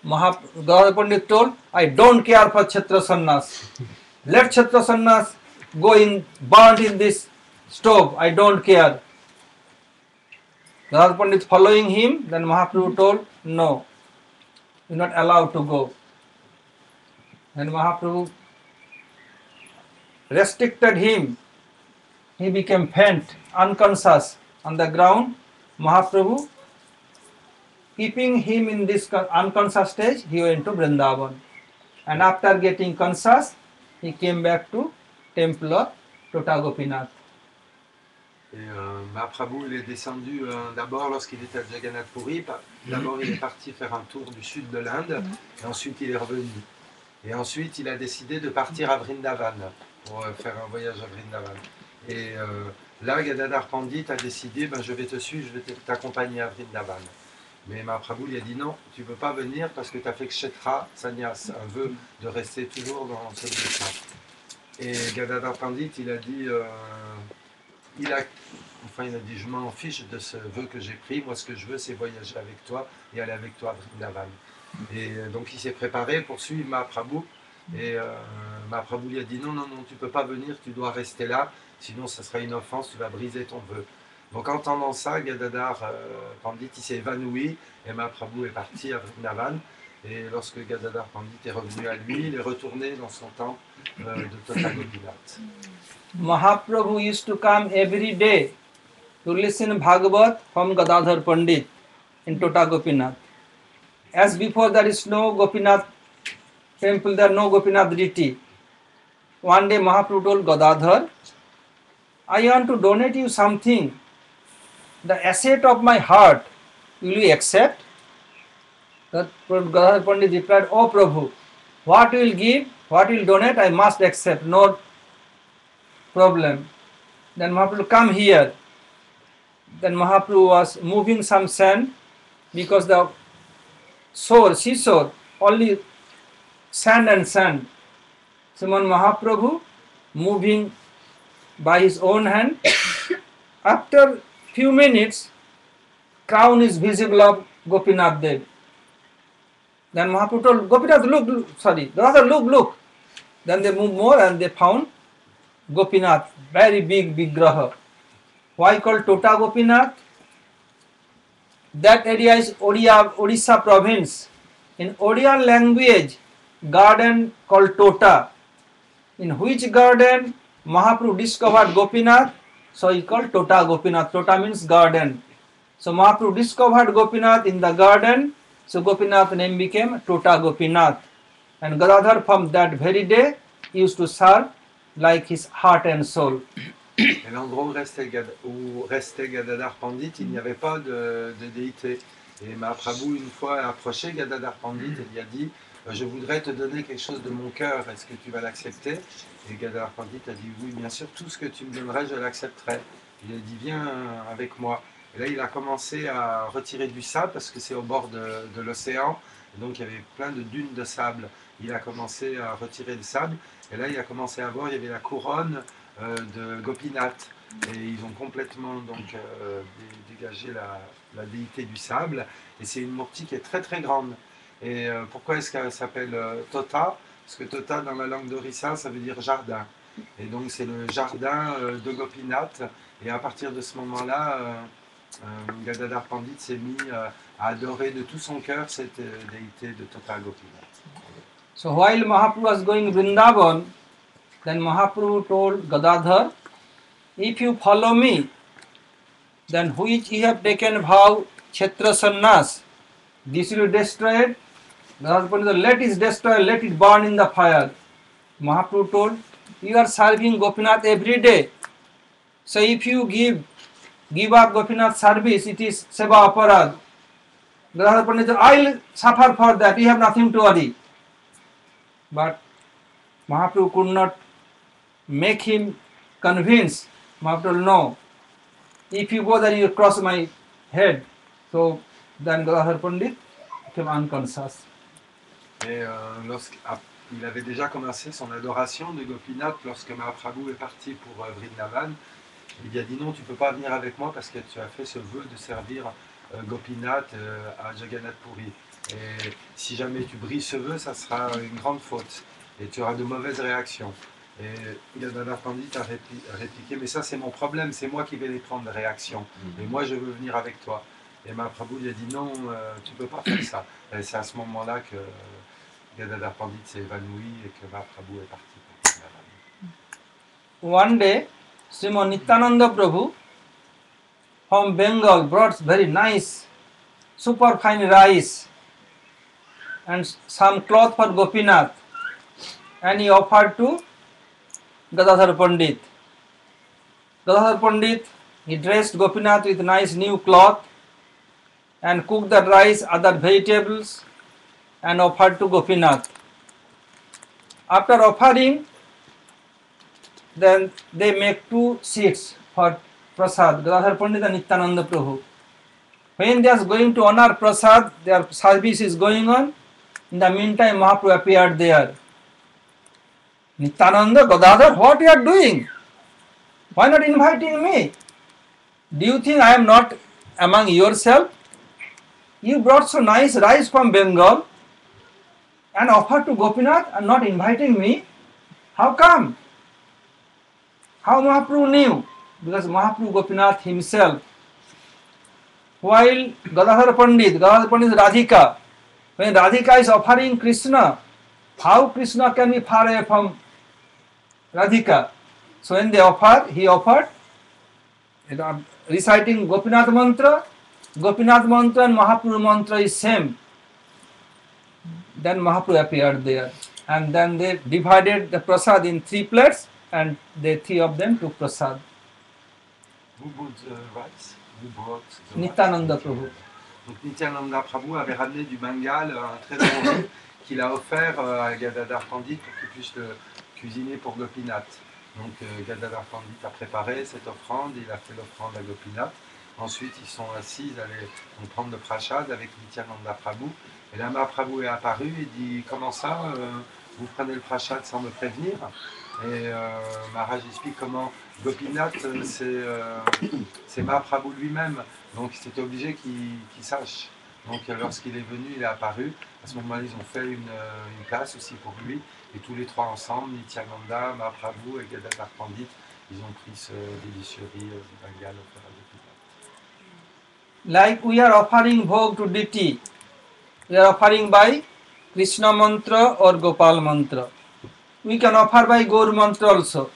S2: Gadadhar Pandit told, I don't care for Kshetra Sannyas. Let Kshetra Sannyas go in, burnt in this stove. I don't care. Gadadhar Pandit following him, then Mahaprabhu told, no, you are not allowed to go. And Mahaprabhu restricted him. He became faint, unconscious on the ground. Mahaprabhu, keeping him in this unconscious stage, he went to Vrindavan. And after getting conscious, he came back to temple of Tota Gopinath.
S7: Et Mahaprabhu, il est descendu d'abord lorsqu'il était à Jagannath Puri. D'abord, il est parti faire un tour du sud de l'Inde, et ensuite il est revenu. Et ensuite, il a décidé de partir à Vrindavan, pour faire un voyage à Vrindavan. Et là, Gadadhar Pandit a décidé, je vais te suivre, je vais t'accompagner à Vrindavan. Mais Mahaprabhu lui a dit non, tu ne peux pas venir parce que tu as fait Kshetra Sannyas, un vœu de rester toujours dans ce but-là. Et Gadadhar Pandit, il a dit, il a dit, je m'en fiche de ce vœu que j'ai pris, moi ce que je veux c'est voyager avec toi et aller avec toi à Vrindavan. Et donc il s'est préparé pour suivre Mahaprabhu, et Mahaprabhu lui a dit non, tu ne peux pas venir, tu dois rester là, sinon ça sera une offense, tu vas briser ton vœu. Donc en entendant ça, Gadadhar Pandit il s'est évanoui, et Mahaprabhu est parti à Vrindavan. Et lorsque Gadadhar Pandit est revenu à lui, il est retourné dans son temple de Tota Gopinath.
S2: Mahaprabhu used to come every day to listen Bhagavat from Gadadhar Pandit in Tota Gopinath. As before there is no Gopinath temple, there no Gopinath deity. One day Mahaprabhu told Gadadhar, I want to donate you something, the asset of my heart. will you accept? That Gadadhar Pandit replied, "Oh Prabhu, what you will give, what you will donate, I must accept, no problem." Then Mahaprabhu, "Come here." Then Mahaprabhu was moving some sand because the seashore, only sand and sand. Sriman Mahaprabhu moving by his own hand. After few minutes, crown is visible of Gopinath Dev. Then Mahaprabhu told Gopinath, look. Then they moved more and they found Gopinath, very big Vigraha. Why called Tota Gopinath? That area is Odisha province. In Odia language, garden called Tota. In which garden Mahaprabhu discovered Gopinath? So he called Tota Gopinath. Tota means garden. So Mahaprabhu discovered Gopinath in the garden. So Gopinath name became Tota Gopinath. And Gadadhar from that very day used to serve like his heart and soul.
S7: Et l'endroit où restait Gadadhar Pandit, il n'y avait pas de déité. Et Mahaprabhu, une fois approché Gadadhar Pandit, il lui a dit je voudrais te donner quelque chose de mon cœur, est-ce que tu vas l'accepter? Et Gadadhar Pandit a dit oui, bien sûr, tout ce que tu me donnerais, je l'accepterai. Il a dit viens avec moi. Et là, il a commencé à retirer du sable parce que c'est au bord de l'océan. Donc, il y avait plein de dunes de sable. Il a commencé à retirer le sable. Et là, il a commencé à voir, il y avait la couronne de Gopinath. Et ils ont complètement donc, dégagé la déité du sable. Et c'est une murti qui est très très grande. Et pourquoi est-ce qu'elle s'appelle Tota? Parce que Tota, dans la langue d'Orissa, ça veut dire jardin. Et donc, c'est le jardin de Gopinath. Et à partir de ce moment-là, Gadadhar Pandit s'est mis à adorer de tout son cœur cette déité de Tota Gopinath.
S2: So while Mahaprabhu was going Vrindavan, then Mahaprabhu told Gadadhar, if you follow me, then which you have taken vow, Kshetra Sannyas, this will be destroyed. Gadadhar Pandit said, let it destroy, let it burn in the fire. Mahaprabhu told, you are serving Gopinath every day. So if you give up Gopinath service, it is Seva Aparad. Gadadhar Pandit said, I will suffer for that, you have nothing to worry. But Mahaprabhu could not make him convince. Mahaprabhu, no. If you go there, you cross my head. So then Gadadhar Pandit became unconscious.
S7: Et il avait déjà commencé son adoration de Gopinath lorsque Mahaprabhu est parti pour Vrindavan. Il a dit non, tu ne peux pas venir avec moi parce que tu as fait ce vœu de servir Gopinath à Jagannath Puri. Et si jamais tu brises ce vœu, ça sera une grande faute et tu auras de mauvaises réactions. Et Gadadhar Pandit a répliqué, mais ça c'est mon problème, c'est moi qui vais les prendre les réactions. Et moi je veux venir avec toi. Et Mahaprabhu lui a dit non, tu ne peux pas faire ça. Et c'est à ce moment-là que Gadadhar Pandit s'est évanoui et que Mahaprabhu est parti.
S2: One day, Srimad Nityananda Prabhu from Bengal brought very nice, super fine rice and some cloth for Gopinath, and he offered to Gadadhar Pandit. Gadadhar Pandit, he dressed Gopinath with nice new cloth and cooked the rice, other vegetables, and offered to Gopinath. After offering, then they make 2 seats for Prasad, Gadadhar Pandit and Nityananda Prabhu. When they are going to honor Prasad, their service is going on. In the meantime, Mahaprabhu appeared there. Nityananda, Gadadhar, what you are doing? Why not inviting me? Do you think I am not among yourself? You brought so nice rice from Bengal and offered to Gopinath and not inviting me? How come? How Mahaprabhu knew? Because Mahaprabhu Gopinath himself, while Gadadhar Pandit is Radhika, when Radhika is offering Krishna, how Krishna can be far away from Radhika? So when they offered, he offered, reciting Gopinath mantra and Mahaprabhu mantra is same. Then Mahaprabhu appeared there, and then they divided the prasad in 3 plates, and they 3 of them took prasad.
S7: Who brought the rice? Who brought the
S2: Nityananda Prabhu.
S7: Donc Nityananda Prabhu avait ramené du Bengale un très bon riz qu'il a offert à Gadadhar Pandit pour qu'il puisse le cuisiner pour Gopinath. Donc Gadadhar Pandit a préparé cette offrande, il a fait l'offrande à Gopinath. Ensuite, ils sont assis, ils allaient prendre le prashad avec Nityananda Prabhu. Et là, Mahaprabhu est apparu et dit « Comment ça, vous prenez le prashad sans me prévenir ?» Et Maharaj explique comment Gopinath, c'est Mahaprabhu lui-même. Donc, c'était obligé qu'il sache. Donc, lorsqu'il est venu, il est apparu. À ce moment-là, ils ont fait une place aussi pour lui. Et tous les trois ensemble, Nityananda, Mahaprabhu et Gadadhar Pandit, ils ont pris ce délicieux riz du Bengale offert à Gopinath.
S2: Like we are offering bhog to deity, we are offering by Krishna mantra or Gopal mantra. We can offer by Gaur mantra also.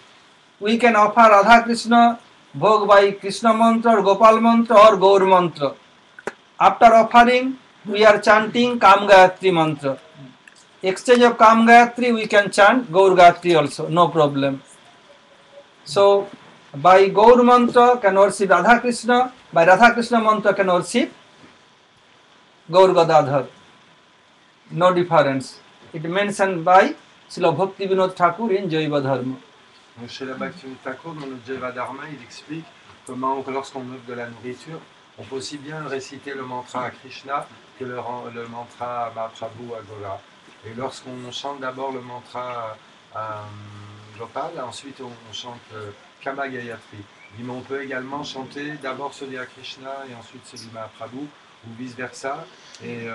S2: We can offer Radha Krishna bhog by Krishna mantra or Gopal mantra or Gaur mantra. After offering, we are chanting Kam Gayatri mantra. Exchange of Kam Gayatri, we can chant Gaur Gayatri also, no problem. So, by Gaur mantra can worship Radha Krishna, by Radha Krishna mantra can worship Gaur Gadadhar. No difference. It mentioned by Srila Bhakti Vinod Thakur in Jaiva Dharma.
S7: Chez la Bhaktivinoda Thakur, dans le Jaiva Dharma, il explique comment, lorsqu'on offre de la nourriture, on peut aussi bien réciter le mantra à Krishna que le mantra à Mahaprabhu, à Gola. Et lorsqu'on chante d'abord le mantra à Gopal, ensuite on chante Kama Gayatri. Il dit, mais on peut également chanter d'abord celui à Krishna et ensuite celui à Mahaprabhu, ou vice-versa. Et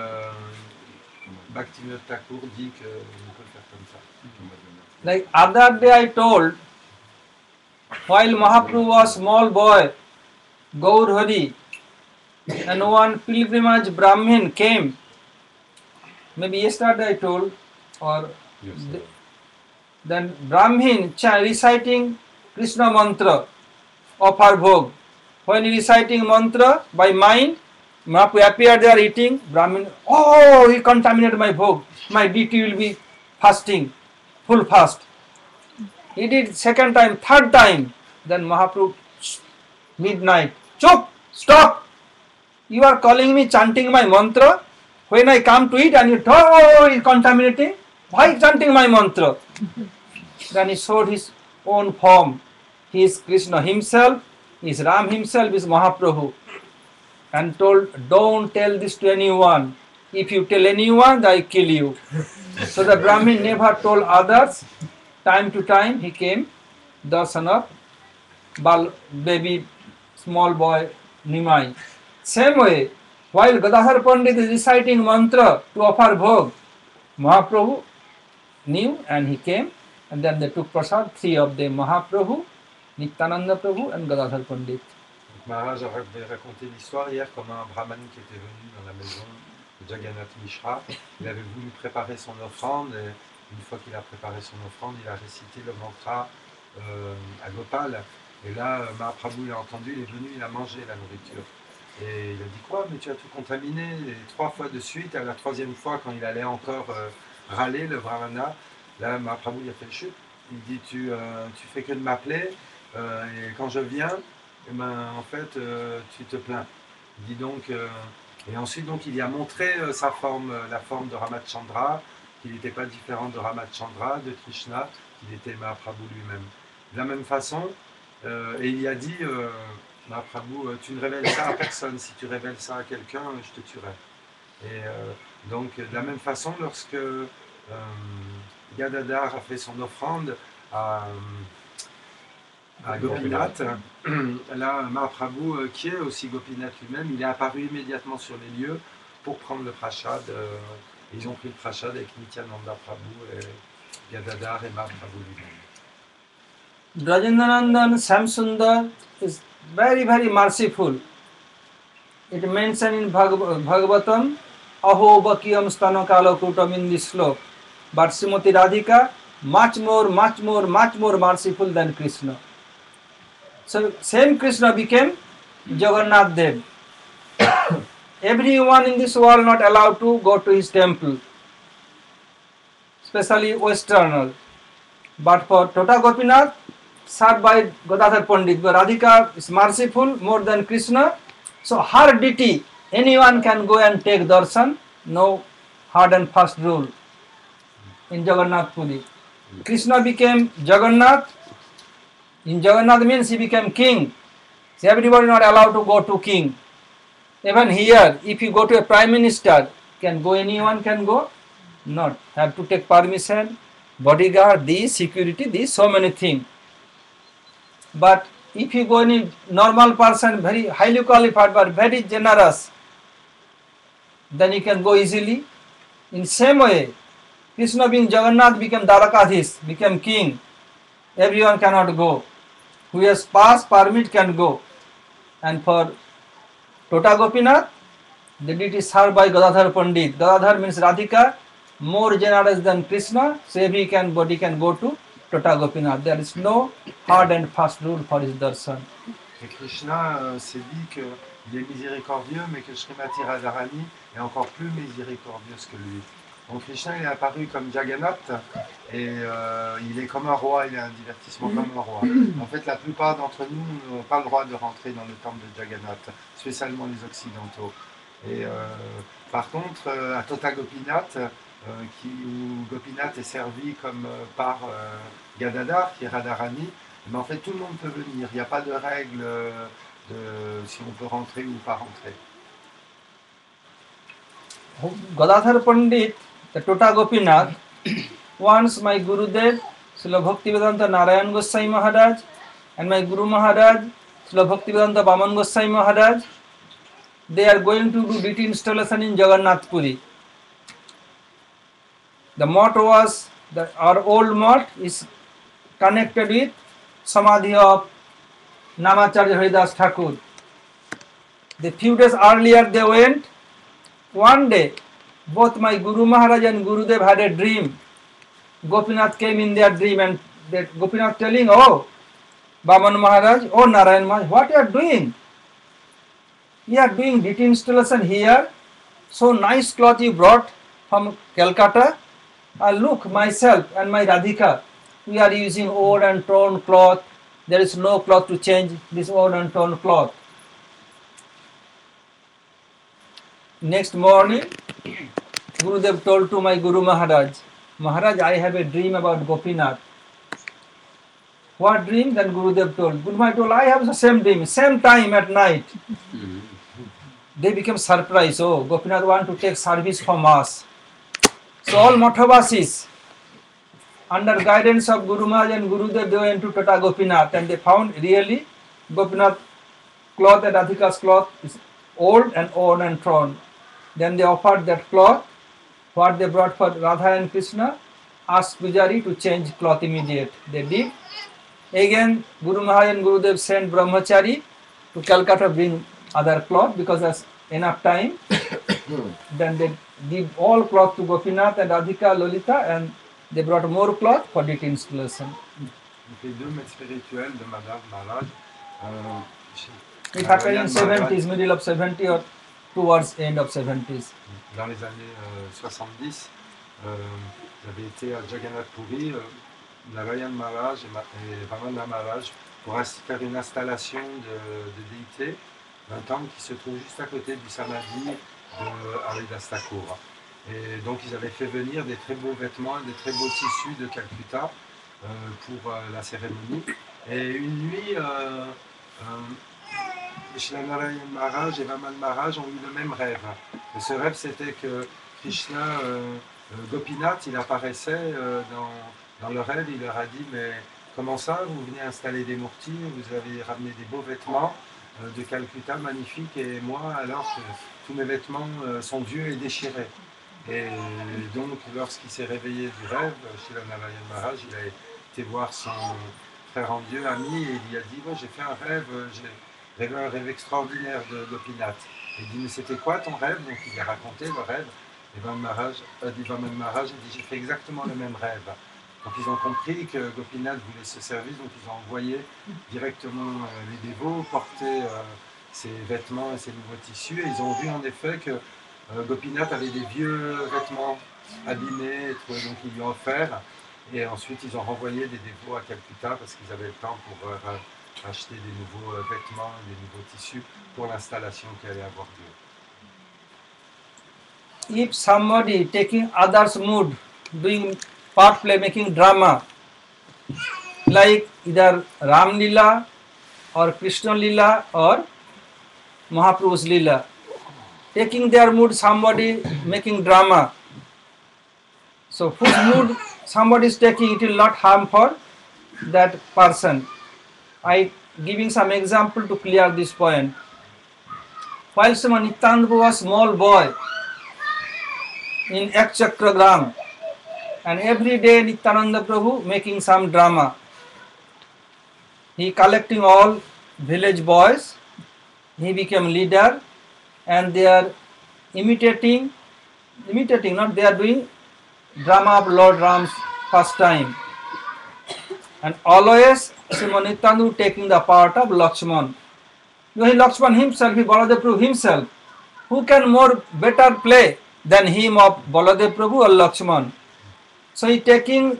S7: Bhaktivinoda Thakur dit qu'on peut le faire comme ça.
S2: Like other day I told, while Mahaprabhu was small boy, Gaur Hari, and one pilgrimage Brahmin came. Maybe yesterday I told, or then Brahmin reciting Krishna mantra of her bhog. When reciting mantra by mind, Mahaprabhu appeared there eating. Brahmin, oh, he contaminated my bhog. My deity will be fasting, full fast. He did second time, third time. Then Mahaprabhu, midnight, chop, stop. You are calling me chanting my mantra. When I come to it and you talk, oh, he is contaminating. Why chanting my mantra? Then he showed his own form. He is Krishna himself, he is Ram himself, he is Mahaprabhu. And told, don't tell this to anyone. If you tell anyone, I kill you. So the Brahmin never told others. Time to time he came, darshan of baby, small boy, Nimai. Same way, while Gadadhar Pandit is reciting mantra to offer bhog, Mahaprabhu knew and he came, and then they took prasad, three of them, Mahaprabhu, Nityananda Prabhu and Gadadhar Pandit.
S7: Maharaj avait raconté l'histoire hier comme un brahman qui était venu dans la maison de Jagannath Mishra. Il avait voulu préparer son offrande et une fois qu'il a préparé son offrande, il a récité le mantra à Gopal. Et là, Mahaprabhu l'a entendu, il est venu, il a mangé la nourriture. Et il a dit quoi? Mais tu as tout contaminé. Et 3 fois de suite, à la 3e fois, quand il allait encore râler, le brahmana, là, Mahaprabhu il a fait le chute. Il dit tu fais que de m'appeler et quand je viens, eh ben, en fait, tu te plains. Il dit donc, et ensuite donc il y a montré sa forme, la forme de Ramachandra, qu'il n'était pas différent de Ramachandra, de Krishna, qu'il était Mahaprabhu lui-même. De la même façon, et il y a dit, Mahaprabhu, tu ne révèles ça à personne, si tu révèles ça à quelqu'un, je te tuerai. Et donc de la même façon, lorsque Gadadhar a fait son offrande à Gopinath, là Mahaprabhu, qui est aussi Gopinath lui-même, il est apparu immédiatement sur les lieux pour prendre le prashad. Ils ont pris le prashad avec Nityananda Prabhu et Gadadhar et Mahaprabhu lui-même.
S2: Brajendranandan Samsundar is very, very merciful. It mentioned in Bhagavatam, Aho Bakiyam Stanakala Kutam in this sloka. But Srimati Radhika, much more merciful than Krishna. So same Krishna became Jagannath Dev. Everyone in this world not allowed to go to his temple, especially Westerner. But for Tota Gopinath, served by Gadadhar Pandit, but Radhika is merciful more than Krishna. So her deity anyone can go and take darshan, no hard and fast rule in Jagannath Puri. Krishna became Jagannath. In Jagannath means he became king. So everybody not allowed to go to king. Even here, if you go to a prime minister, can go, anyone can go? Not. Have to take permission, bodyguard, these, security, these, so many things. But if you go any normal person, very highly qualified but very generous, then you can go easily. In same way, Krishna being Jagannath became Dwarakadhish, became king. Everyone cannot go. Who has pass permit can go. And for Tota Gopinath, the deity is served by Gadadhar Pandit. Gadadhar means Radhika, more generous than Krishna, so everybody can go to Tota Gopinath. There is no hard and fast rule for his darshan.
S7: Et Krishna s'est dit qu'il est miséricordieux, mais que Srimati Radharani est encore plus miséricordieuse que lui. Donc Krishna il est apparu comme Jagannath et il est comme un roi, il est un divertissement comme un roi. En fait, la plupart d'entre nous n'ont pas le droit de rentrer dans le temple de Jagannath, spécialement les Occidentaux. Et par contre, à Tota Gopinath, où Gopinath est servi comme par Gadadhar, qui est Radharani, mais en fait tout le monde peut venir, il n'y a pas de règle de si on peut rentrer ou pas rentrer.
S2: Gadadhar Pandit, the Tota Gopinath, once my Gurudev, Srila Bhaktivedanta Narayan Goswami Maharaj, and my Guru Maharaj, Srila Bhaktivedanta Vaman Goswami Maharaj, they are going to do deity installation in Jagannath Puri. The mott was, our old mott is connected with Samadhi of Namacharya Haridas Thakur. The few days earlier they went. One day, both my Guru Maharaj and Gurudev had a dream. Gopinath came in their dream and that Gopinath telling, oh, Vaman Maharaj, oh Narayan Maharaj, what you are doing? You are doing deity installation here. So nice cloth you brought from Calcutta. Look, myself and my Radhika, we are using old and torn cloth. There is no cloth to change this old and torn cloth. Next morning, Gurudev told to my Guru Maharaj, Maharaj, I have a dream about Gopinath. What dream? Then Gurudev told. Guru Maharaj told, I have the same dream, same time at night. They became surprised. Oh, Gopinath want to take service from us. So all Mathavasis, under guidance of Guru Maharaj and Gurudev, they went to Tota Gopinath and they found really Gopinath cloth and Radhika's cloth is old and worn and torn. Then they offered that cloth, what they brought for Radha and Krishna, asked Pujari to change cloth immediate. They did. Again, Guru Maharaj and Gurudev sent Brahmachari to Calcutta bring other cloth because there's enough time. Then they give all cloth to Gopinath and Radhika, Lolita, and they brought more cloth for deity installation.
S7: Donc les deux maîtres spirituels de Madame Maharaj.
S2: It happened in 70s, middle of 70 or towards end of 70s.
S7: Dans les années 70, j'avais été à Jagannath Puri, Narayan Maharaj et Vaman Maharaj pour faire une installation de déité d'un temple qui se trouve juste à côté du Samadhi de Haridas Thakur. Et donc ils avaient fait venir des très beaux vêtements, des très beaux tissus de Calcutta pour la cérémonie. Et une nuit, Shri Narayan Maharaj et Vaman Maharaj ont eu le même rêve. Et ce rêve, c'était que Krishna, Gopinath, il apparaissait dans le rêve, il leur a dit, mais comment ça, vous venez installer des murtis, vous avez ramené des beaux vêtements de Calcutta, magnifiques, et moi, alors que tous mes vêtements sont vieux et déchirés. Et donc, lorsqu'il s'est réveillé du rêve, Shri Narayan Maharaj, il a été voir son frère en Dieu, ami, et il lui a dit, moi, j'ai fait un rêve, j'ai rêvé un rêve extraordinaire de Gopinath. Il dit, mais c'était quoi ton rêve? Donc il a raconté le rêve. Et Vaman Maharaj a dit, j'ai fait exactement le même rêve. Donc ils ont compris que Gopinath voulait ce service, donc ils ont envoyé directement les dévots porter ses vêtements et ses nouveaux tissus. Et ils ont vu en effet que Gopinath avait des vieux vêtements abîmés, donc ils lui ont offert. Et ensuite ils ont renvoyé des dévots à Calcutta parce qu'ils avaient le temps pour acheter des nouveaux vêtements, des nouveaux tissus pour l'installation qui allait avoir lieu.
S2: if somebody taking others' mood, doing part play, making drama, like either Ram Lila or Krishna Lila or Mahaprabhu's Lila, taking their mood, somebody making drama. So whose mood somebody is taking, it will not harm for that person. I giving some example to clear this point. While Srimad Nityananda was a small boy in Ekchakragram, and every day Nityananda Prabhu making some drama. He collecting all village boys, he became leader, and they are imitating, not they are doing drama of Lord Ram's first time. And always Srimad Nityananda taking the part of Lakshman. Lakshman himself, he Baladev Prabhu himself. Who can more better play than him of Baladev Prabhu or Lakshman? So he taking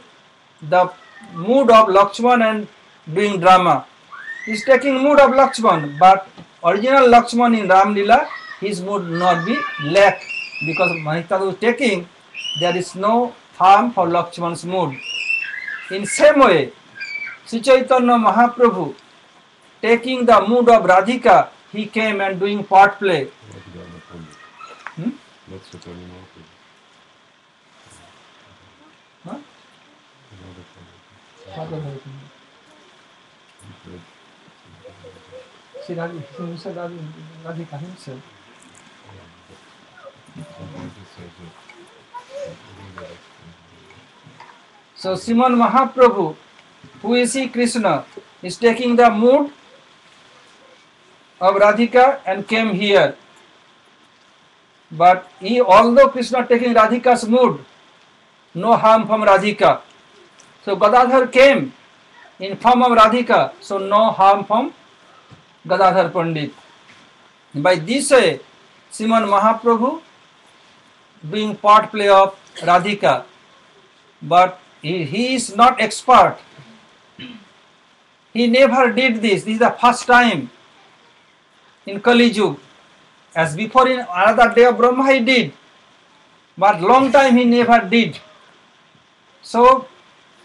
S2: the mood of Lakshman and doing drama. He is taking mood of Lakshman, but original Lakshman in Ram Lila, his mood not be lack, because Nityananda was taking, there is no harm for Lakshman's mood. In same way, Sri Chaitanya Mahaprabhu taking the mood of Radhika, he came and doing part play. Huh? Sri Radhika himself. So Sriman Mahaprabhu, who is he? Krishna, is taking the mood of Radhika and came here. But he, although Krishna taking Radhika's mood, no harm from Radhika. So Gadadhar came in form of Radhika, so no harm from Gadadhar Pandit. By this way, Sriman Mahaprabhu doing part play of Radhika, but he is not expert. He never did this. This is the first time in Kali Yuga. As before in another day of Brahma he did, but long time he never did. So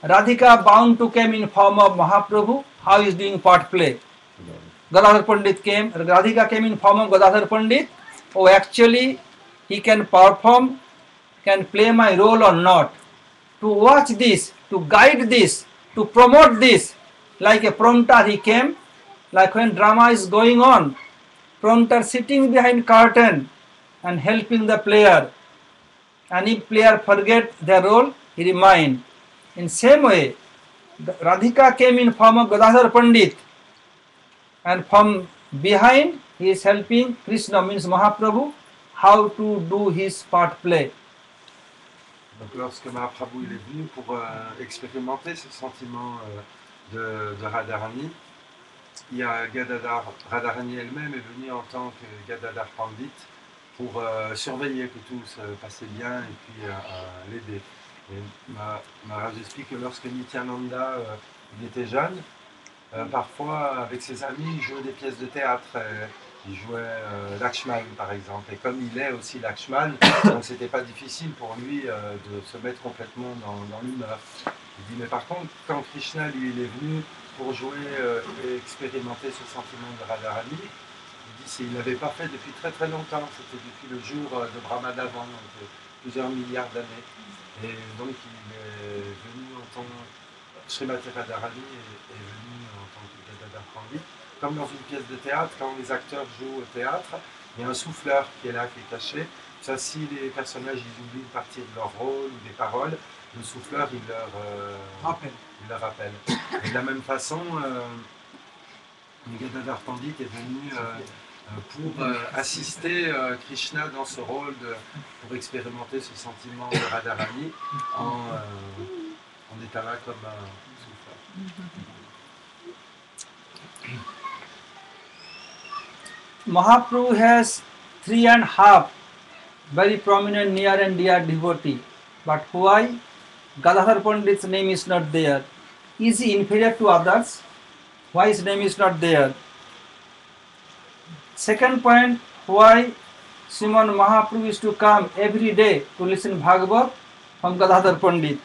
S2: Radhika bound to come in form of Mahaprabhu. How he is doing part play? Gadadhar Pandit came. Radhika came in form of Gadadhar Pandit. Oh, actually he can perform, can play my role or not. To watch this, to guide this, to promote this, like a prompter he came, like when drama is going on, prompter sitting behind curtain and helping the player, and if player forget their role, he remind. In same way, Radhika came in form of Gadadhar Pandit, and from behind he is helping Krishna, means Mahaprabhu, how to do his part play.
S7: Donc lorsque Mahaprabhu il est venu pour expérimenter ce sentiment de Radharani, il y a Radharani elle-même est venue en tant que Gadadhar Pandit pour surveiller que tout se passait bien et puis l'aider. Et Maharaj explique que lorsque Nityananda il était jeune, parfois avec ses amis il jouait des pièces de théâtre. Il jouait Lakshman par exemple, et comme il est aussi Lakshman, donc c'était pas difficile pour lui de se mettre complètement dans l'humeur. Il dit mais par contre quand Krishna lui il est venu pour jouer et expérimenter ce sentiment de Radharani, il dit qu'il n'avait pas fait depuis très très longtemps, c'était depuis le jour de Brahma d'avant, donc plusieurs milliards d'années. Et donc il est venu en tant que Srimati Radharani est venu en tant que Gadadhar Pandit. Comme dans une pièce de théâtre, quand les acteurs jouent au théâtre, il y a un souffleur qui est là, qui est caché. Ça, si les personnages ils oublient une partie de leur rôle ou des paroles, le souffleur il leur rappelle. Et de la même façon, Gadadhar Pandit est venu pour assister Krishna dans ce rôle, pour expérimenter ce sentiment de Radharani en étant là comme un souffleur.
S2: Mahaprabhu has 3.5 very prominent near and dear devotee, but why Gadadhar Pandit's name is not there? Is he inferior to others? Why his name is not there? Second point, why Sriman Mahaprabhu used to come every day to listen Bhagavad from Gadadhar Pandit.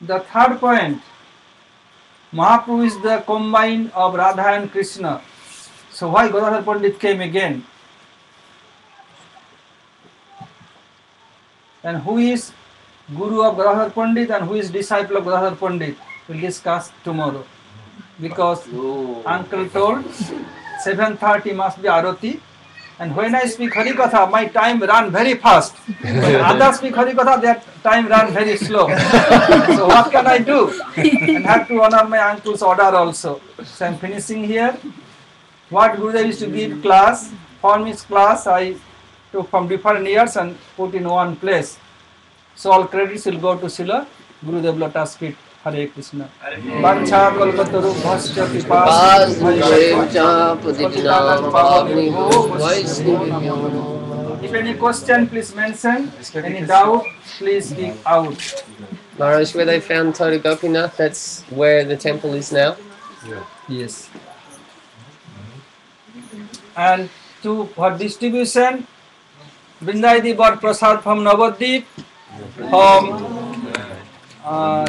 S2: The third point, Mahaprabhu is the combine of Radha and Krishna. So why Gadadhar Pandit came again? And who is Guru of Gadadhar Pandit and who is disciple of Gadadhar Pandit? We'll discuss tomorrow. Because uncle told 7:30 must be Arati. And when I speak Harikatha, my time run very fast. When others speak Harikatha, their time run very slow. So what can I do? And have to honor my uncle's order also. So I'm finishing here. What Gurudev used to give class, form his class, I took from different years and put in one place. So all credits will go to Srila Gurudev Lotus Feet. Hare Krishna. Vancha kalpataru bhasya If any question, please mention. Any doubt, please speak out.
S10: Maharaj, where they found Tota Gopinath, that's where the temple is now?
S2: Yes. And for distribution, Vrindayadi bought prasad from Navadvip, from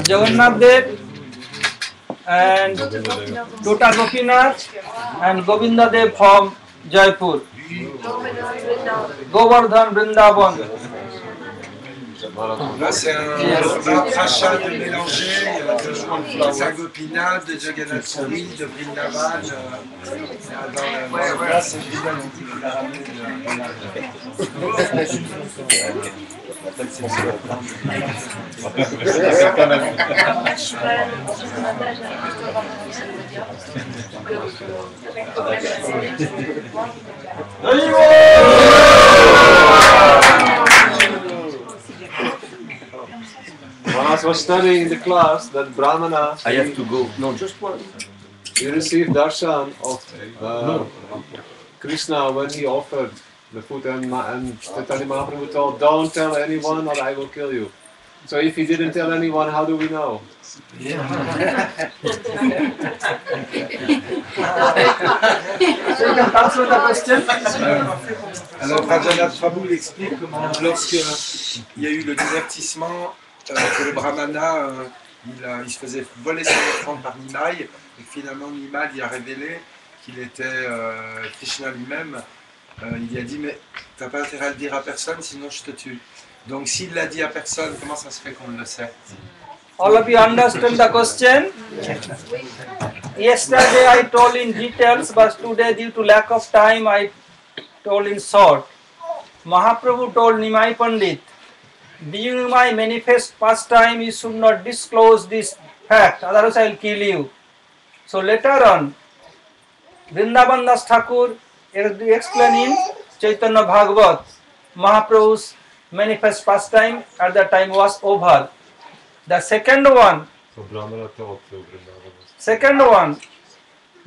S2: Jagannath Dev, and Tota Gopinath, and Govinda Dev from Jaipur. Govardhan Vrindavan.
S7: Là, c'est un crachat de mélanger de Saint-Gopinath, de Jagannath Puri, de Vrindavan. Là, c'est Vrindavan qui l'a ramené
S5: When I was studying in the class, that Brahmana,
S3: I have to go. No, just one.
S5: he received darshan of Krishna when he offered the food, and Chaitanya Mahaprabhu told, don't tell anyone or I will kill you. So if he didn't tell anyone, how do we know?
S2: So you can answer the question.
S7: Alors, Rajanath Prabhu explique comment, lorsque il y a eu le divertissement, que le Brahmana, il se faisait voler son offrande par Nimai, et finalement Nimai lui a révélé qu'il était Krishna lui-même. Il lui a dit, mais t'as pas intérêt à le dire à personne, sinon je te tue. Donc s'il l'a dit à personne, comment ça se fait qu'on le sait?
S2: All of you understand the question? Yesterday I told in details, but today due to lack of time I told in short. Mahaprabhu told Nimai Pandit, being my manifest pastime, you should not disclose this fact, otherwise I will kill you. So later on, Vrindavan Das Thakur explained in Chaitanya Bhagavat, Mahaprabhu's manifest pastime at that time was over. The second one,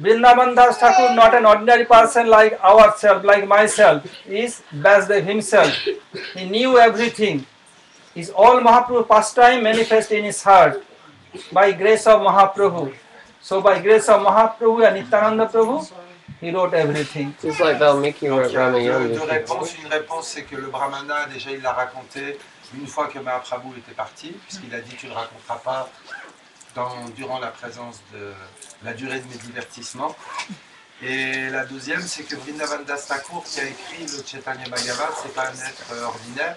S2: Vrindavan Das Thakur, not an ordinary person like ourselves, like myself, is Vasudev himself. He knew everything. Is all Mahaprabhu pastime manifest in his heart by grace of Mahaprabhu. So by grace of Mahaprabhu and Nityananda Prabhu, he wrote everything.
S10: Just like Valmiki wrote Ramayana.
S7: Une réponse, c'est que le Brahmana, déjà il l'a raconté une fois que Mahaprabhu était parti, puisqu'il a dit tu ne le raconteras pas durant la présence de la durée de mes divertissements. Et la deuxième, c'est que Vrindavan Das Thakur, qui a écrit le Chaitanya Bhagavat, c'est pas un être ordinaire.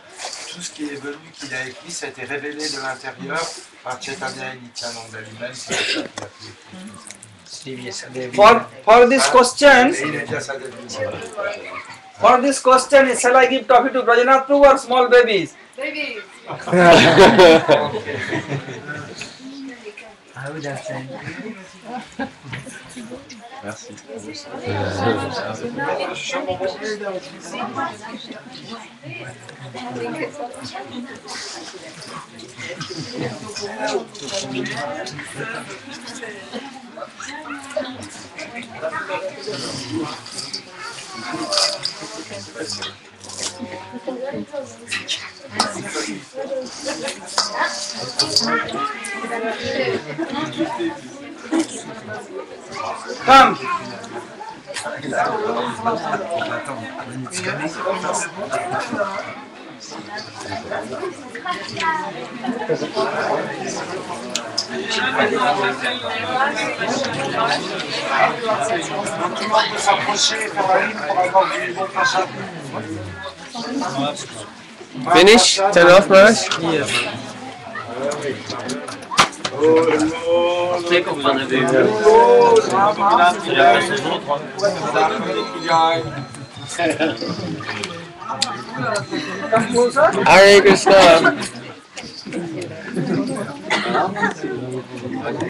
S7: Tout ce qui est venu qu'il a écrit, ça a été révélé de l'intérieur par Chaitanya et Nityananda lui-même. C'est pour ça qu'il a pu écrire.
S2: For this question, shall I give toffee to Brajanath Prabhu or small babies?
S8: Babies.
S4: I would have said.
S5: Merci.
S2: Come.
S10: Finish? Turn off, Maharaj?
S11: C'est que vous en avez eu.
S10: Hare Krishna.